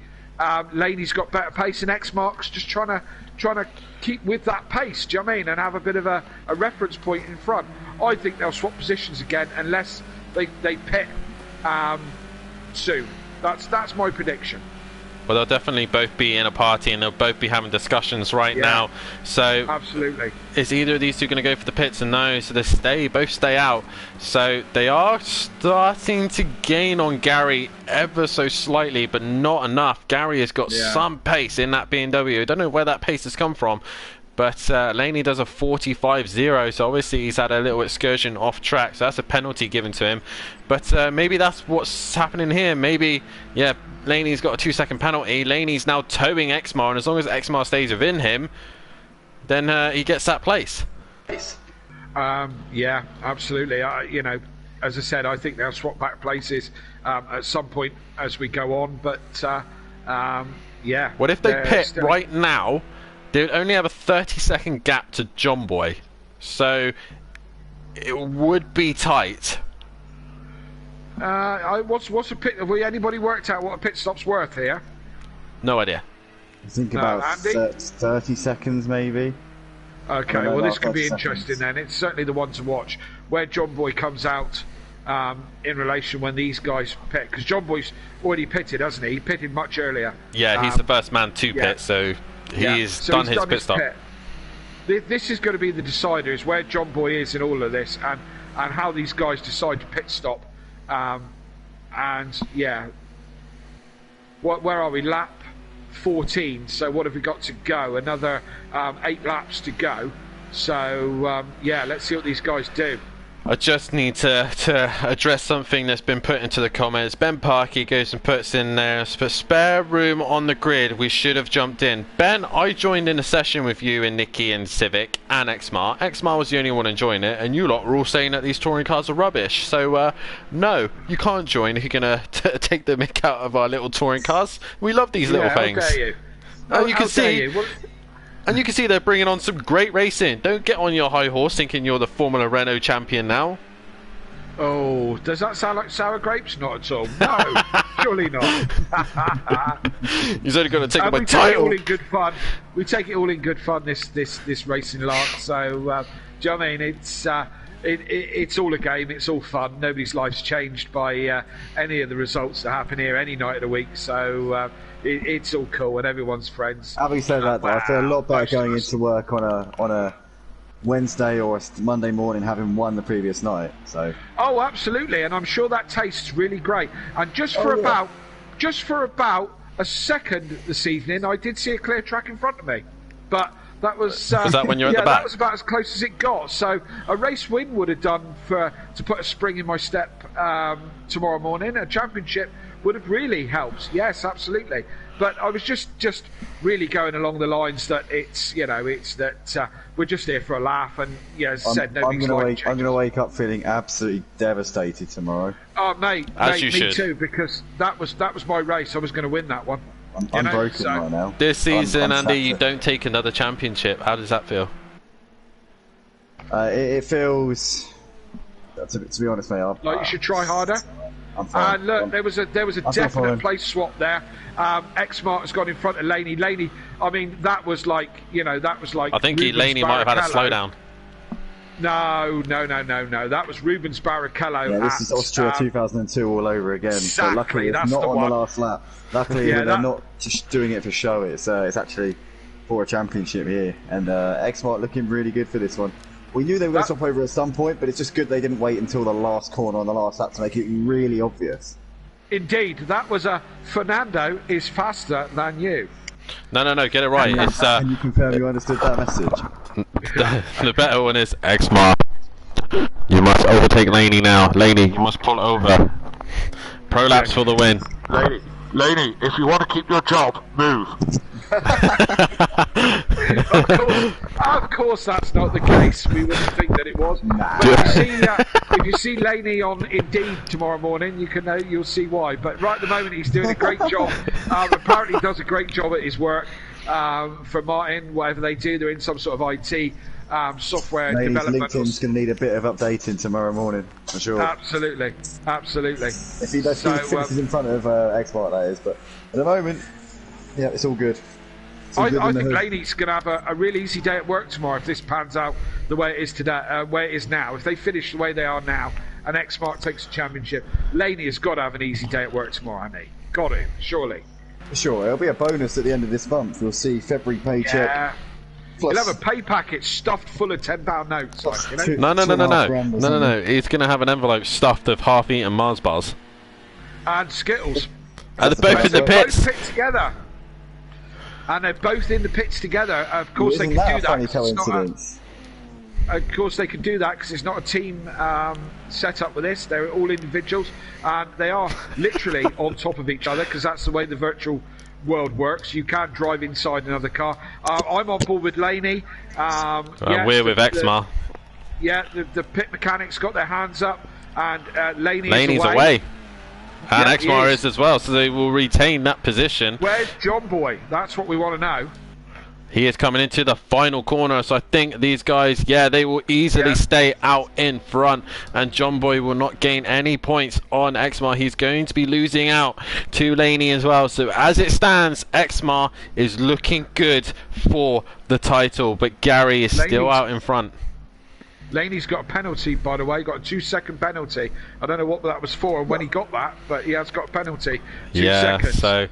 Laney's got better pace and X-Mark's just trying to keep with that pace. Do you know what I mean? And have a bit of a reference point in front. I think they'll swap positions again unless they pit soon. That's my prediction.
Well, they'll definitely both be in a party and they'll both be having discussions right now. So
absolutely,
is either of these two going to go for the pits? And no, so they both stay out. So they are starting to gain on Gary ever so slightly, but not enough. Gary has got some pace in that BMW. I don't know where that pace has come from. But Laney does a 45.0, so obviously he's had a little excursion off track, so that's a penalty given to him. But maybe that's what's happening here. Maybe, yeah, Laney's got a 2-second penalty. Laney's now towing Exmar, and as long as Exmar stays within him, then he gets that place.
Yeah, absolutely. You know, as I said, I think they'll swap back places at some point as we go on. But yeah.
What if they pit right now? They would only have a 30-second gap to John Boy, so it would be tight.
What's a pit? Have anybody worked out what a pit stop's worth here?
No idea.
I think about 30 seconds, maybe.
Okay, well this could be interesting then. It's certainly the one to watch, where John Boy comes out in relation when these guys pit, because John Boy's already pitted, hasn't he? He pitted much earlier.
Yeah, he's the first man to pit, so he's done his pit stop.
This is going to be the decider, is where John Boy is in all of this, and how these guys decide to pit stop. And yeah, where are we? Lap 14. So what have we got to go? Another 8 laps to go. So yeah, let's see what these guys do.
I just need to address something that's been put into the comments. Ben Parkey goes and puts in there, for spare room on the grid, we should have jumped in. Ben, I joined in a session with you and Nikki and Civic and Exmar. Exmar was the only one enjoying it, and you lot were all saying that these touring cars are rubbish. So, no, you can't join if you're going to take the mick out of our little touring cars. We love these little things.
How dare you?
And you can see... And you can see they're bringing on some great racing. Don't get on your high horse thinking you're the Formula Renault champion now.
Oh, does that sound like sour grapes? Not at all. No, surely not.
He's only going to take my title.
We take it all in good fun. We take it all in good fun. This racing lark. So, do you know what I mean? It's all a game. It's all fun. Nobody's life's changed by any of the results that happen here any night of the week. So. It's all cool and everyone's friends.
Having said that, though, I feel a lot better going into work on a Wednesday or a Monday morning, having won the previous night. So. Oh,
absolutely, and I'm sure that tastes really great. And just for about a second this evening, I did see a clear track in front of me, but that was.
Was that when you're at the back?
That was about as close as it got. So a race win would have done to put a spring in my step tomorrow morning. A championship would have really helped. Yes, absolutely. But I was just really going along the lines that it's that we're just here for a laugh, and as I said, nobody's life changes.
I'm going to wake up feeling absolutely devastated tomorrow.
Oh, mate,
me
should. Too, because that was my race. I was going to win that one.
I'm broken right now.
This season, Andy, you don't take another championship. How does that feel?
It feels, to be honest, mate.
Like you should try harder. And look, there was a definite place swap there. X-Mart has gone in front of Laney. Laney, I mean, that was like.
I think Laney might have had a slowdown.
No. That was Rubens Barrichello.
Yeah, this is Austria 2002 all over again.
Exactly,
so luckily it's not on the last lap. Luckily they're not just doing it for show. It's actually for a championship here, and X-Mart looking really good for this one. We knew they were going to stop over at some point, but it's just good they didn't wait until the last corner on the last lap to make it really obvious.
Indeed, that was a Fernando is faster than you.
No, get it right. It's
Can you confirm you understood that message?
the better one is Exmar. You must overtake Laney now. Laney, you must pull over. Prolapse for the win.
Laney, if you want to keep your job, move. Of course, that's not the case. We wouldn't think that it was.
Nah.
But if you see Laney on Indeed tomorrow morning, you'll see why. But right at the moment, he's doing a great job. Apparently, he does a great job at his work. For Martin, whatever they do, they're in some sort of IT software
Lady's
development.
LinkedIn's going to need a bit of updating tomorrow morning, for sure.
Absolutely.
If he finishes in front of Xbox, that is. But at the moment, yeah, it's all good.
I think Laney's going to have a really easy day at work tomorrow if this pans out the way it is today, where it is now. If they finish the way they are now, and Xmark takes the championship, Laney has got to have an easy day at work tomorrow, hasn't he? Got it, surely.
Sure, it'll be a bonus at the end of this month. You'll see February paycheck.
Yeah.
Plus,
He'll have a pay packet stuffed full of £10 notes. Like, you know?
two-
No.
2.5 grand or something.
He's going to have an envelope stuffed of half-eaten Mars bars.
And Skittles.
And they're both in the
They're
pits.
both pit together. And they're both in the pits together. Of course,
Isn't
they
that
can
a
do that.
funny
'Cause it's not
coincidence?
of course, they can do that because it's not a team set up with this. They're all individuals, and they are literally on top of each other because that's the way the virtual world works. You can't drive inside another car. I'm on board with Laney.
We're with Exmar.
The pit mechanics got their hands up, and
Laney's away. And
Yeah, he
Exmar
is.
is as well, so they will retain that position.
Where's John Boy? That's what we want to know.
He is coming into the final corner, so I think these guys, they will easily stay out in front, and John Boy will not gain any points on Exmar. He's going to be losing out to Laney as well. So as it stands, Exmar is looking good for the title, but Gary is still
Laney's-
out in front.
Laney's got a penalty, by the way. Got a 2-second penalty. I don't know what that was for and when he got that, but he has got a penalty. 2 seconds.
So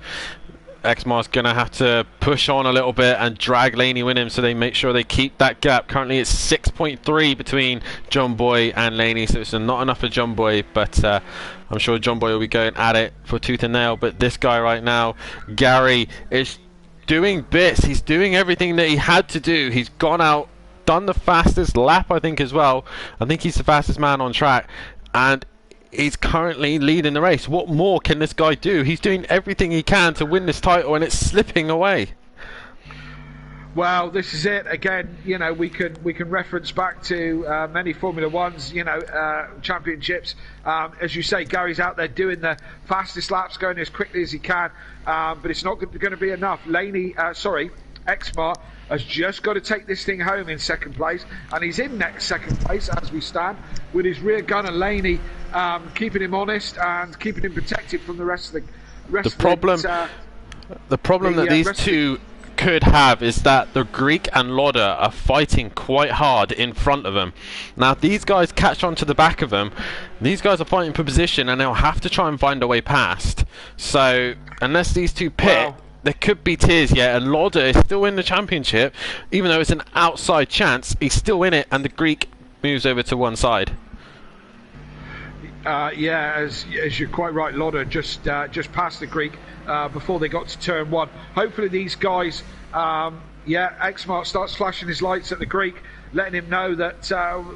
Exmar's going to have to push on a little bit and drag Laney with him so they make sure they keep that gap. Currently it's 6.3 between John Boy and Laney, so it's not enough for John Boy, but I'm sure John Boy will be going at it for tooth and nail. But this guy right now, Gary, is doing bits. He's doing everything that he had to do. He's gone out, done the fastest lap, I think, as well. I think he's the fastest man on track, and he's currently leading the race. What more can this guy do? He's doing everything he can to win this title, and it's slipping away.
Well, this is it again. You know, we can reference back to many Formula Ones, championships. As you say, Gary's out there doing the fastest laps, going as quickly as he can, but it's not going to be enough. Exmar has just got to take this thing home in second place, and he's in next second place as we stand, with his rear gunner Laney keeping him honest and keeping him protected from the rest of the
problem that these two could have is that the Greek and Lauda are fighting quite hard in front of them. Now, if these guys catch on to the back of them, these guys are fighting for position, and they'll have to try and find a way past. So, unless these two pit, there could be tears yet, and Lauda is still in the championship, even though it's an outside chance. He's still in it, and the Greek moves over to one side.
As you're quite right, Lauda just passed the Greek before they got to turn one. Hopefully these guys, Exmar starts flashing his lights at the Greek, letting him know that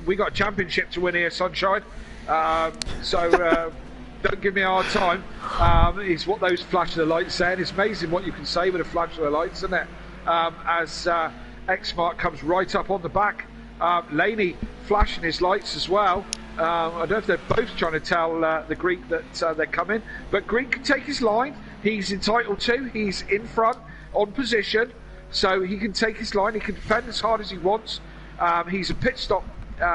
we got a championship to win here, sunshine. Don't give me a hard time, is what those flash of the lights saying. It's amazing what you can say with a flash of the lights, isn't it? As Exmar comes right up on the back. Laney flashing his lights as well. I don't know if they're both trying to tell the Greek that they're coming, but Greek can take his line. He's entitled to. He's in front, on position, so he can take his line. He can defend as hard as he wants. He's a pit stop.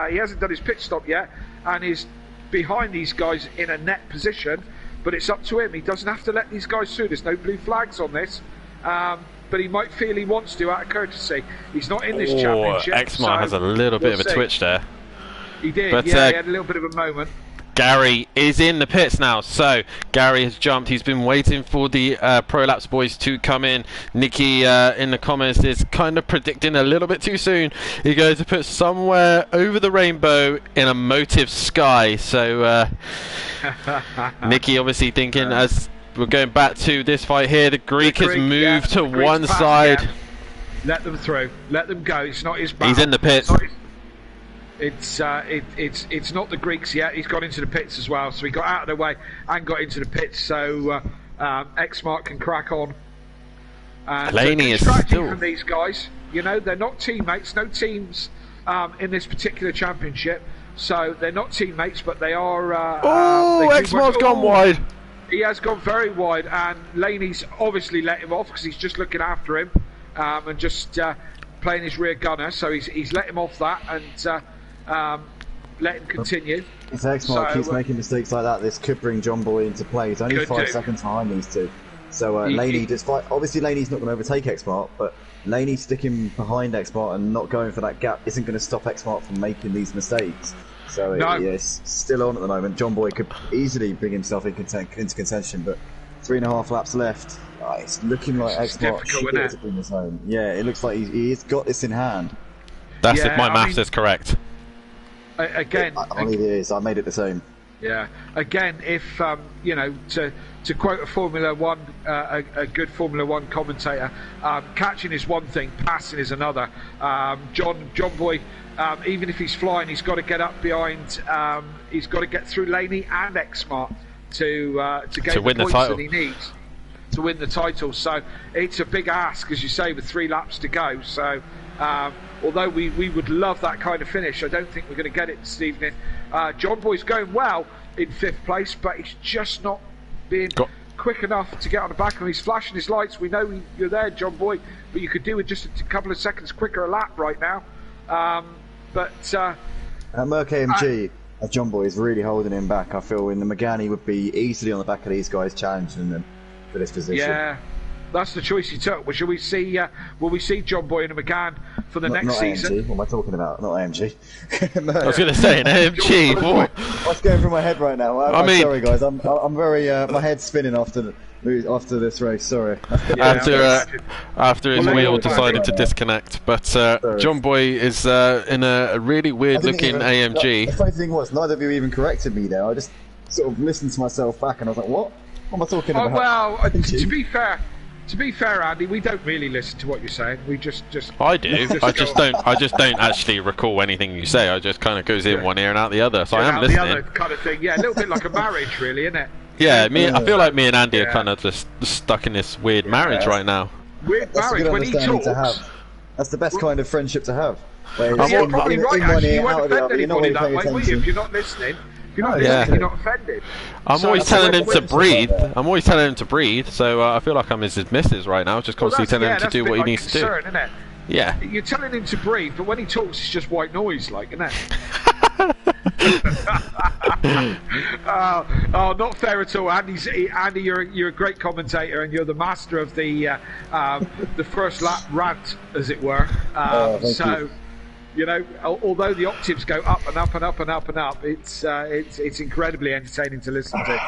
He hasn't done his pit stop yet, and is behind these guys in a net position, but it's up to him. He doesn't have to let these guys through. There's no blue flags on this, but he might feel he wants to out of courtesy. He's not in this championship.
Exmar has a little bit of a twitch there.
He did,
but,
he had a little bit of a moment.
Gary is in the pits now, so Gary has jumped. He's been waiting for the Prolapse boys to come in. Nikki in the comments is kind of predicting a little bit too soon. He goes to put somewhere over the rainbow in a motive sky. So Nikki obviously thinking, as we're going back to this fight here, the Greek has moved to one side.
Yeah. Let them through. Let them go. It's not his battle.
He's in the pits.
It's not the Greeks yet. He's got into the pits as well, so he got out of the way and got into the pits. So Exmar can crack on And
Laney
good
is
strategy
still-
from these guys. You know, they're not teammates. No teams in this particular championship, so they're not teammates, but they are.
Oh,
they do
Exmar's
work-
gone wide.
He has gone very wide, and Laney's obviously let him off because he's just looking after him and just playing his rear gunner. So he's let him off that and let him continue.
If Exmar keeps making mistakes like that, this could bring John Boy into play. He's only
Could
5
do.
seconds behind these two. So Laney, despite obviously Laney's not going to overtake Exmart, but Laney sticking behind Exmart and not going for that gap isn't going to stop Exmart from making these mistakes. So
No.
it's still on at the moment. John Boy could easily bring himself into contention, but 3.5 laps left. It's looking like
It's
Exmart
difficult,
should be
isn't
able
it?
to bring this home. Yeah, it looks like he's got this in hand.
That's
Yeah,
if my
I
maths
mean-
is correct.
Again,
I believe it is. I made it the same.
yeah. Again, if you know, to quote a Formula One, a good Formula One commentator, catching is one thing, passing is another. John Boy, even if he's flying, he's got to get up behind. He's got to get through Laney and Exmart to gain
win the
points
title.
that he needs to win the title. So it's a big ask, as you say, with 3 laps to go. So although we would love that kind of finish, I don't think we're going to get it this evening. John Boy's going well in 5th place, but he's just not being quick enough to get on the back of him. He's flashing his lights. We know you're there, John Boy, but you could do with just a couple of seconds quicker a lap right now. But
Merc AMG, John Boy is really holding him back. I feel in the Megane would be easily on the back of these guys, challenging them for this position.
yeah, that's the choice he took. Well, will we see John Boy in a McGann for the next
not
season?
AMG. What am I talking about? Not AMG.
I was going to say an AMG. Boy.
What's going through my head right now? I'm
mean-
sorry, guys. I'm very my head's spinning after this race. Sorry.
After his
Well,
wheel
let me-
decided to disconnect, but John Boy is in a really weird looking AMG.
The funny thing was, neither of you even corrected me there. I just sort of listened to myself back, and I was like, "What? What am I talking
Oh
about?"
well,
AMG.
to be fair, Andy, we don't really listen to what you're saying. We just
I do. I just don't actually recall anything you say. I just kind of goes in one ear and out the other. So I am
out the other
listening.
kind of thing. Yeah, a little bit like a marriage, really, isn't it?
Yeah, I feel like me and Andy are
Yeah.
kind of just stuck in this weird marriage right now.
Weird
That's a
marriage
good
when he
understanding to
talks.
have. That's the best kind of friendship to have. Where
You're
in
probably right.
one
Actually,
ear,
you
out
won't
of the
offend
other. You're not
anybody
really
that
paying
way, will you? If
attention.
you're not listening, if you're not
Yeah.
listening, you're not offended.
I'm
So
always
that's a
telling
way
him
to
to
win.
breathe. I'm always telling him to breathe. So I feel like I'm his missus right now, just
Well,
constantly telling him to
that's
do
a bit
what he
like
needs to do.
concern, isn't it?
Yeah.
You're telling him to breathe, but when he talks, it's just white noise, like, isn't it? Oh, not fair at all, Andy. You're a great commentator, and you're the master of the first lap rant, as it were.
Thank
So, you know, although the octaves go up and up and up and up and up, it's incredibly entertaining to listen to.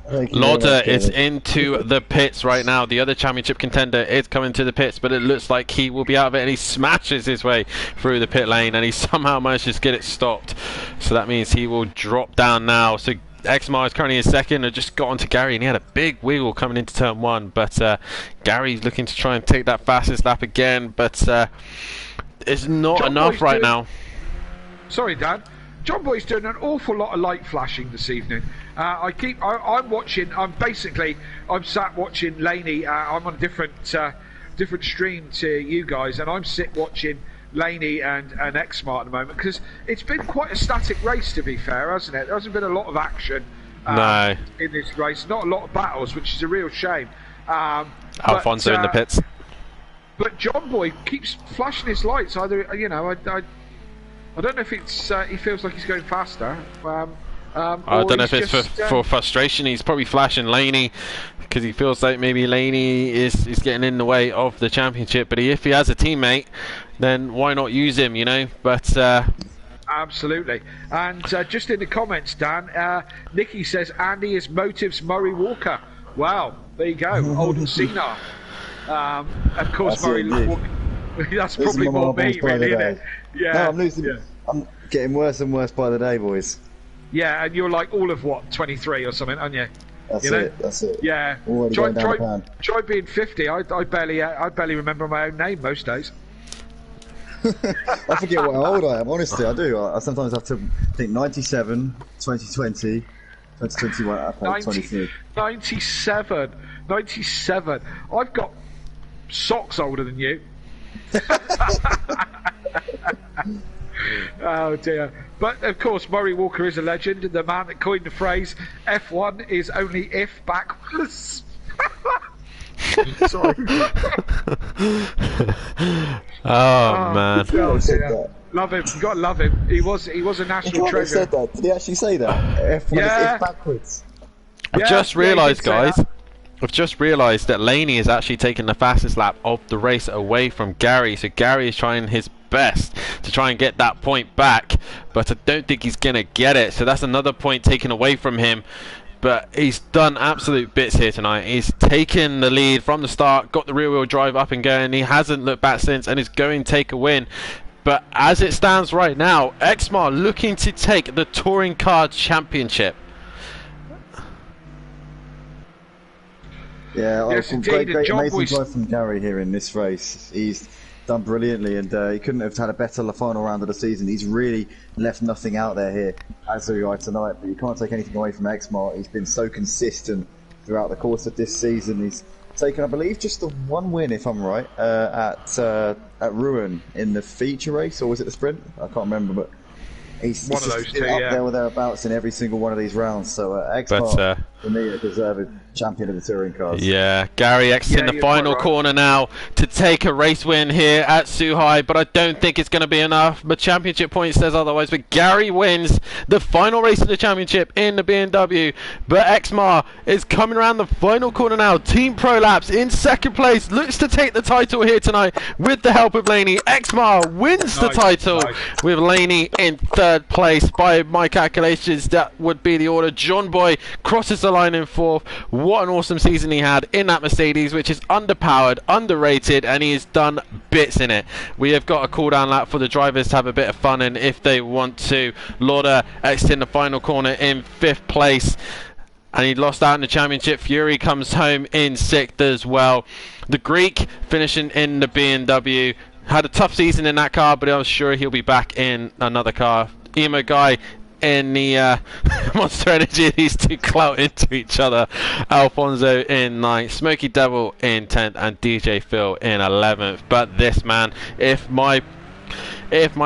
Thank you very
Lauder
much,
is
Kevin.
into the pits right now. The other championship contender is coming to the pits, but it looks like he will be out of it, and he smashes his way through the pit lane, and he somehow manages to get it stopped. So that means he will drop down now. So Exmar is currently in second and just got onto Gary, and he had a big wiggle coming into turn 1, but Gary's looking to try and take that fastest lap again, but it's not
John
enough
Boy's
right
doing-
now.
Sorry, Dan. John Boy's doing an awful lot of light flashing this evening. I'm watching. I'm sat watching Laney. I'm on a different stream to you guys, and I'm watching Laney and Exmart at the moment because it's been quite a static race, to be fair, hasn't it? There hasn't been a lot of action
No.
in this race. Not a lot of battles, which is a real shame.
Alfonso in the pits.
But John Boy keeps flashing his lights. Either, you know, I don't know if it's he feels like he's going faster.
I don't know if it's for frustration. He's probably flashing Laney because he feels like maybe Laney is getting in the way of the championship. But if he has a teammate, then why not use him, you know? But
absolutely. And just in the comments, Dan, Nikki says Andy is Motive's Murray Walker. Wow, there you go. Old and senile. Of course,
That's
Murray
it, indeed.
Walker. That's
Losing
probably
my
more
marbles
me,
by the
really, isn't
day.
it? Yeah.
No, I'm losing.
Yeah.
I'm getting worse and worse by the day, boys.
Yeah, and you're like all of what, 23 or something, aren't you?
That's
You know?
it. That's it.
Yeah.
Already going down the pan.
Try being 50. I barely remember my own name most days.
I forget what how old I am. Honestly, I do. I sometimes have to think 97, 2020, 2021. Okay, 23.
97. I've got socks older than you. Oh dear. But of course, Murray Walker is a legend, the man that coined the phrase F1 is only if backwards. Sorry.
Oh man.
Oh, dear. Love him. You gotta love him. He was a national treasure.
Said that. Did he actually say that? F1
Yeah.
is if backwards.
I've just realised, guys. I've just realised that Laney is actually taking the fastest lap of the race away from Gary. So Gary is trying his best to try and get that point back, but I don't think he's gonna get it. So that's another point taken away from him. But he's done absolute bits here tonight. He's taken the lead from the start, got the rear-wheel drive up and going. He hasn't looked back since, and is going to take a win. But as it stands right now, Exmar looking to take the Touring Car Championship.
Yeah,
Yes, indeed,
great
and John
amazing
Boyce-
drive from Gary here in this race. He's done brilliantly, and he couldn't have had a better final round of the season. He's really left nothing out there here, as we are tonight. But you can't take anything away from Exmar. He's been so consistent throughout the course of this season. He's taken, I believe, just the one win, if I'm right, at Rouen in the feature race, or was it the sprint? I can't remember, but he's
One of those
just
two,
up
yeah.
there or thereabouts in every single one of these rounds. So Exmar, for me, a deserved champion of the touring cars.
Yeah, Gary X in the
you're
final
quite right.
corner now to take a race win here at Suhai, but I don't think it's going to be enough. The championship point says otherwise, but Gary wins the final race of the championship in the BMW. But Exmar is coming around the final corner now. Team Prolapse in second place, looks to take the title here tonight with the help of Laney. Exmar wins the
Nice,
title
nice.
with Laney in third place. By my calculations, that would be the order. John Boy crosses the line in fourth. What an awesome season he had in that Mercedes, which is underpowered, underrated, and he has done bits in it. We have got a cool down lap for the drivers to have a bit of fun in if they want to. Lauder exiting the final corner in fifth place, and he lost out in the championship. Fury comes home in sixth as well. The Greek finishing in the BMW. Had a tough season in that car, but I was sure he'll be back in another car. Emo Guy in the Monster Energy. These two clout into each other. Alfonso in 9th, Smoky Devil in 10th, and DJ Phil in 11th. But this man, if my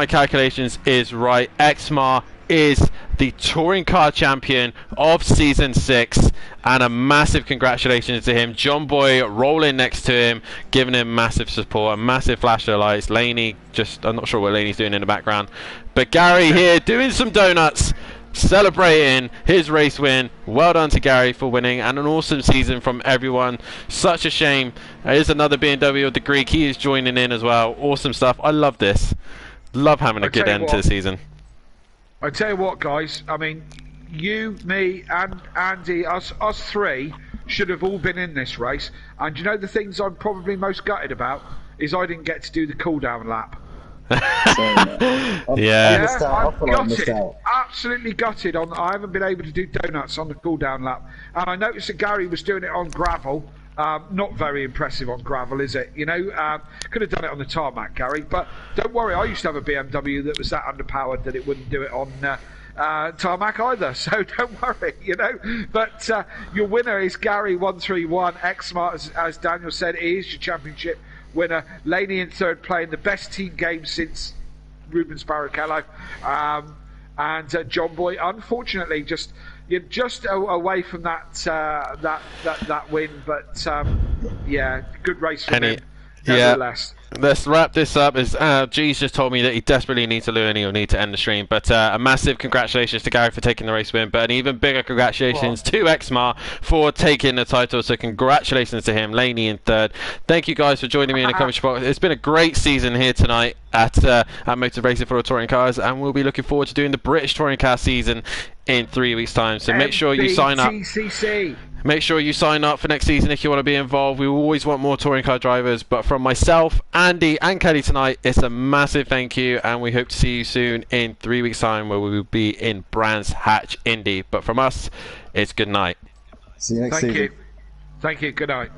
calculations is right, Exmar is the touring car champion of season 6, and a massive congratulations to him. John Boy rolling next to him, giving him massive support, a massive flash of lights. Laney, I'm not sure what Laney's doing in the background, but Gary here doing some donuts, celebrating his race win. Well done to Gary for winning, and an awesome season from everyone. Such a shame. Here's another BMW of the Greek. He is joining in as well. Awesome stuff. I love this. Love having a good end to the season.
I tell you what, guys. I mean, you, me, and Andy, us three should have all been in this race. And you know the things I'm probably most gutted about is I didn't get to do the cool down lap.
Yeah.
I'm gutted. Absolutely gutted. I haven't been able to do donuts on the cool down lap. And I noticed that Gary was doing it on gravel. Not very impressive on gravel, is it? You know, could have done it on the tarmac, Gary. But don't worry, I used to have a BMW that was that underpowered that it wouldn't do it on tarmac either. So don't worry, you know. But your winner is Gary 131. Exmar, as Daniel said, he is your championship winner. Laney in third, playing the best team game since Rubens Barrichello. And John Boy, unfortunately, you're just away from that win, but yeah, good race for him. Nevertheless.
Let's wrap this up. As G's just told me that he desperately needs to learn, he'll need to end the stream. But a massive congratulations to Gary for taking the race win, but an even bigger congratulations to Exmar for taking the title. So congratulations to him. Laney in third. Thank you guys for joining me in the commentary box. It's been a great season here tonight at Motor Racing for the Touring Cars, and we'll be looking forward to doing the British Touring Car season in 3 weeks' time. So make sure you sign up. Make sure you sign up for next season if you want to be involved. We always want more touring car drivers. But from myself, Andy, and Kelly tonight, it's a massive thank you, and we hope to see you soon in 3 weeks' time, where we will be in Brands Hatch Indy. But from us, it's good night.
See you next season.
Thank you. Good night.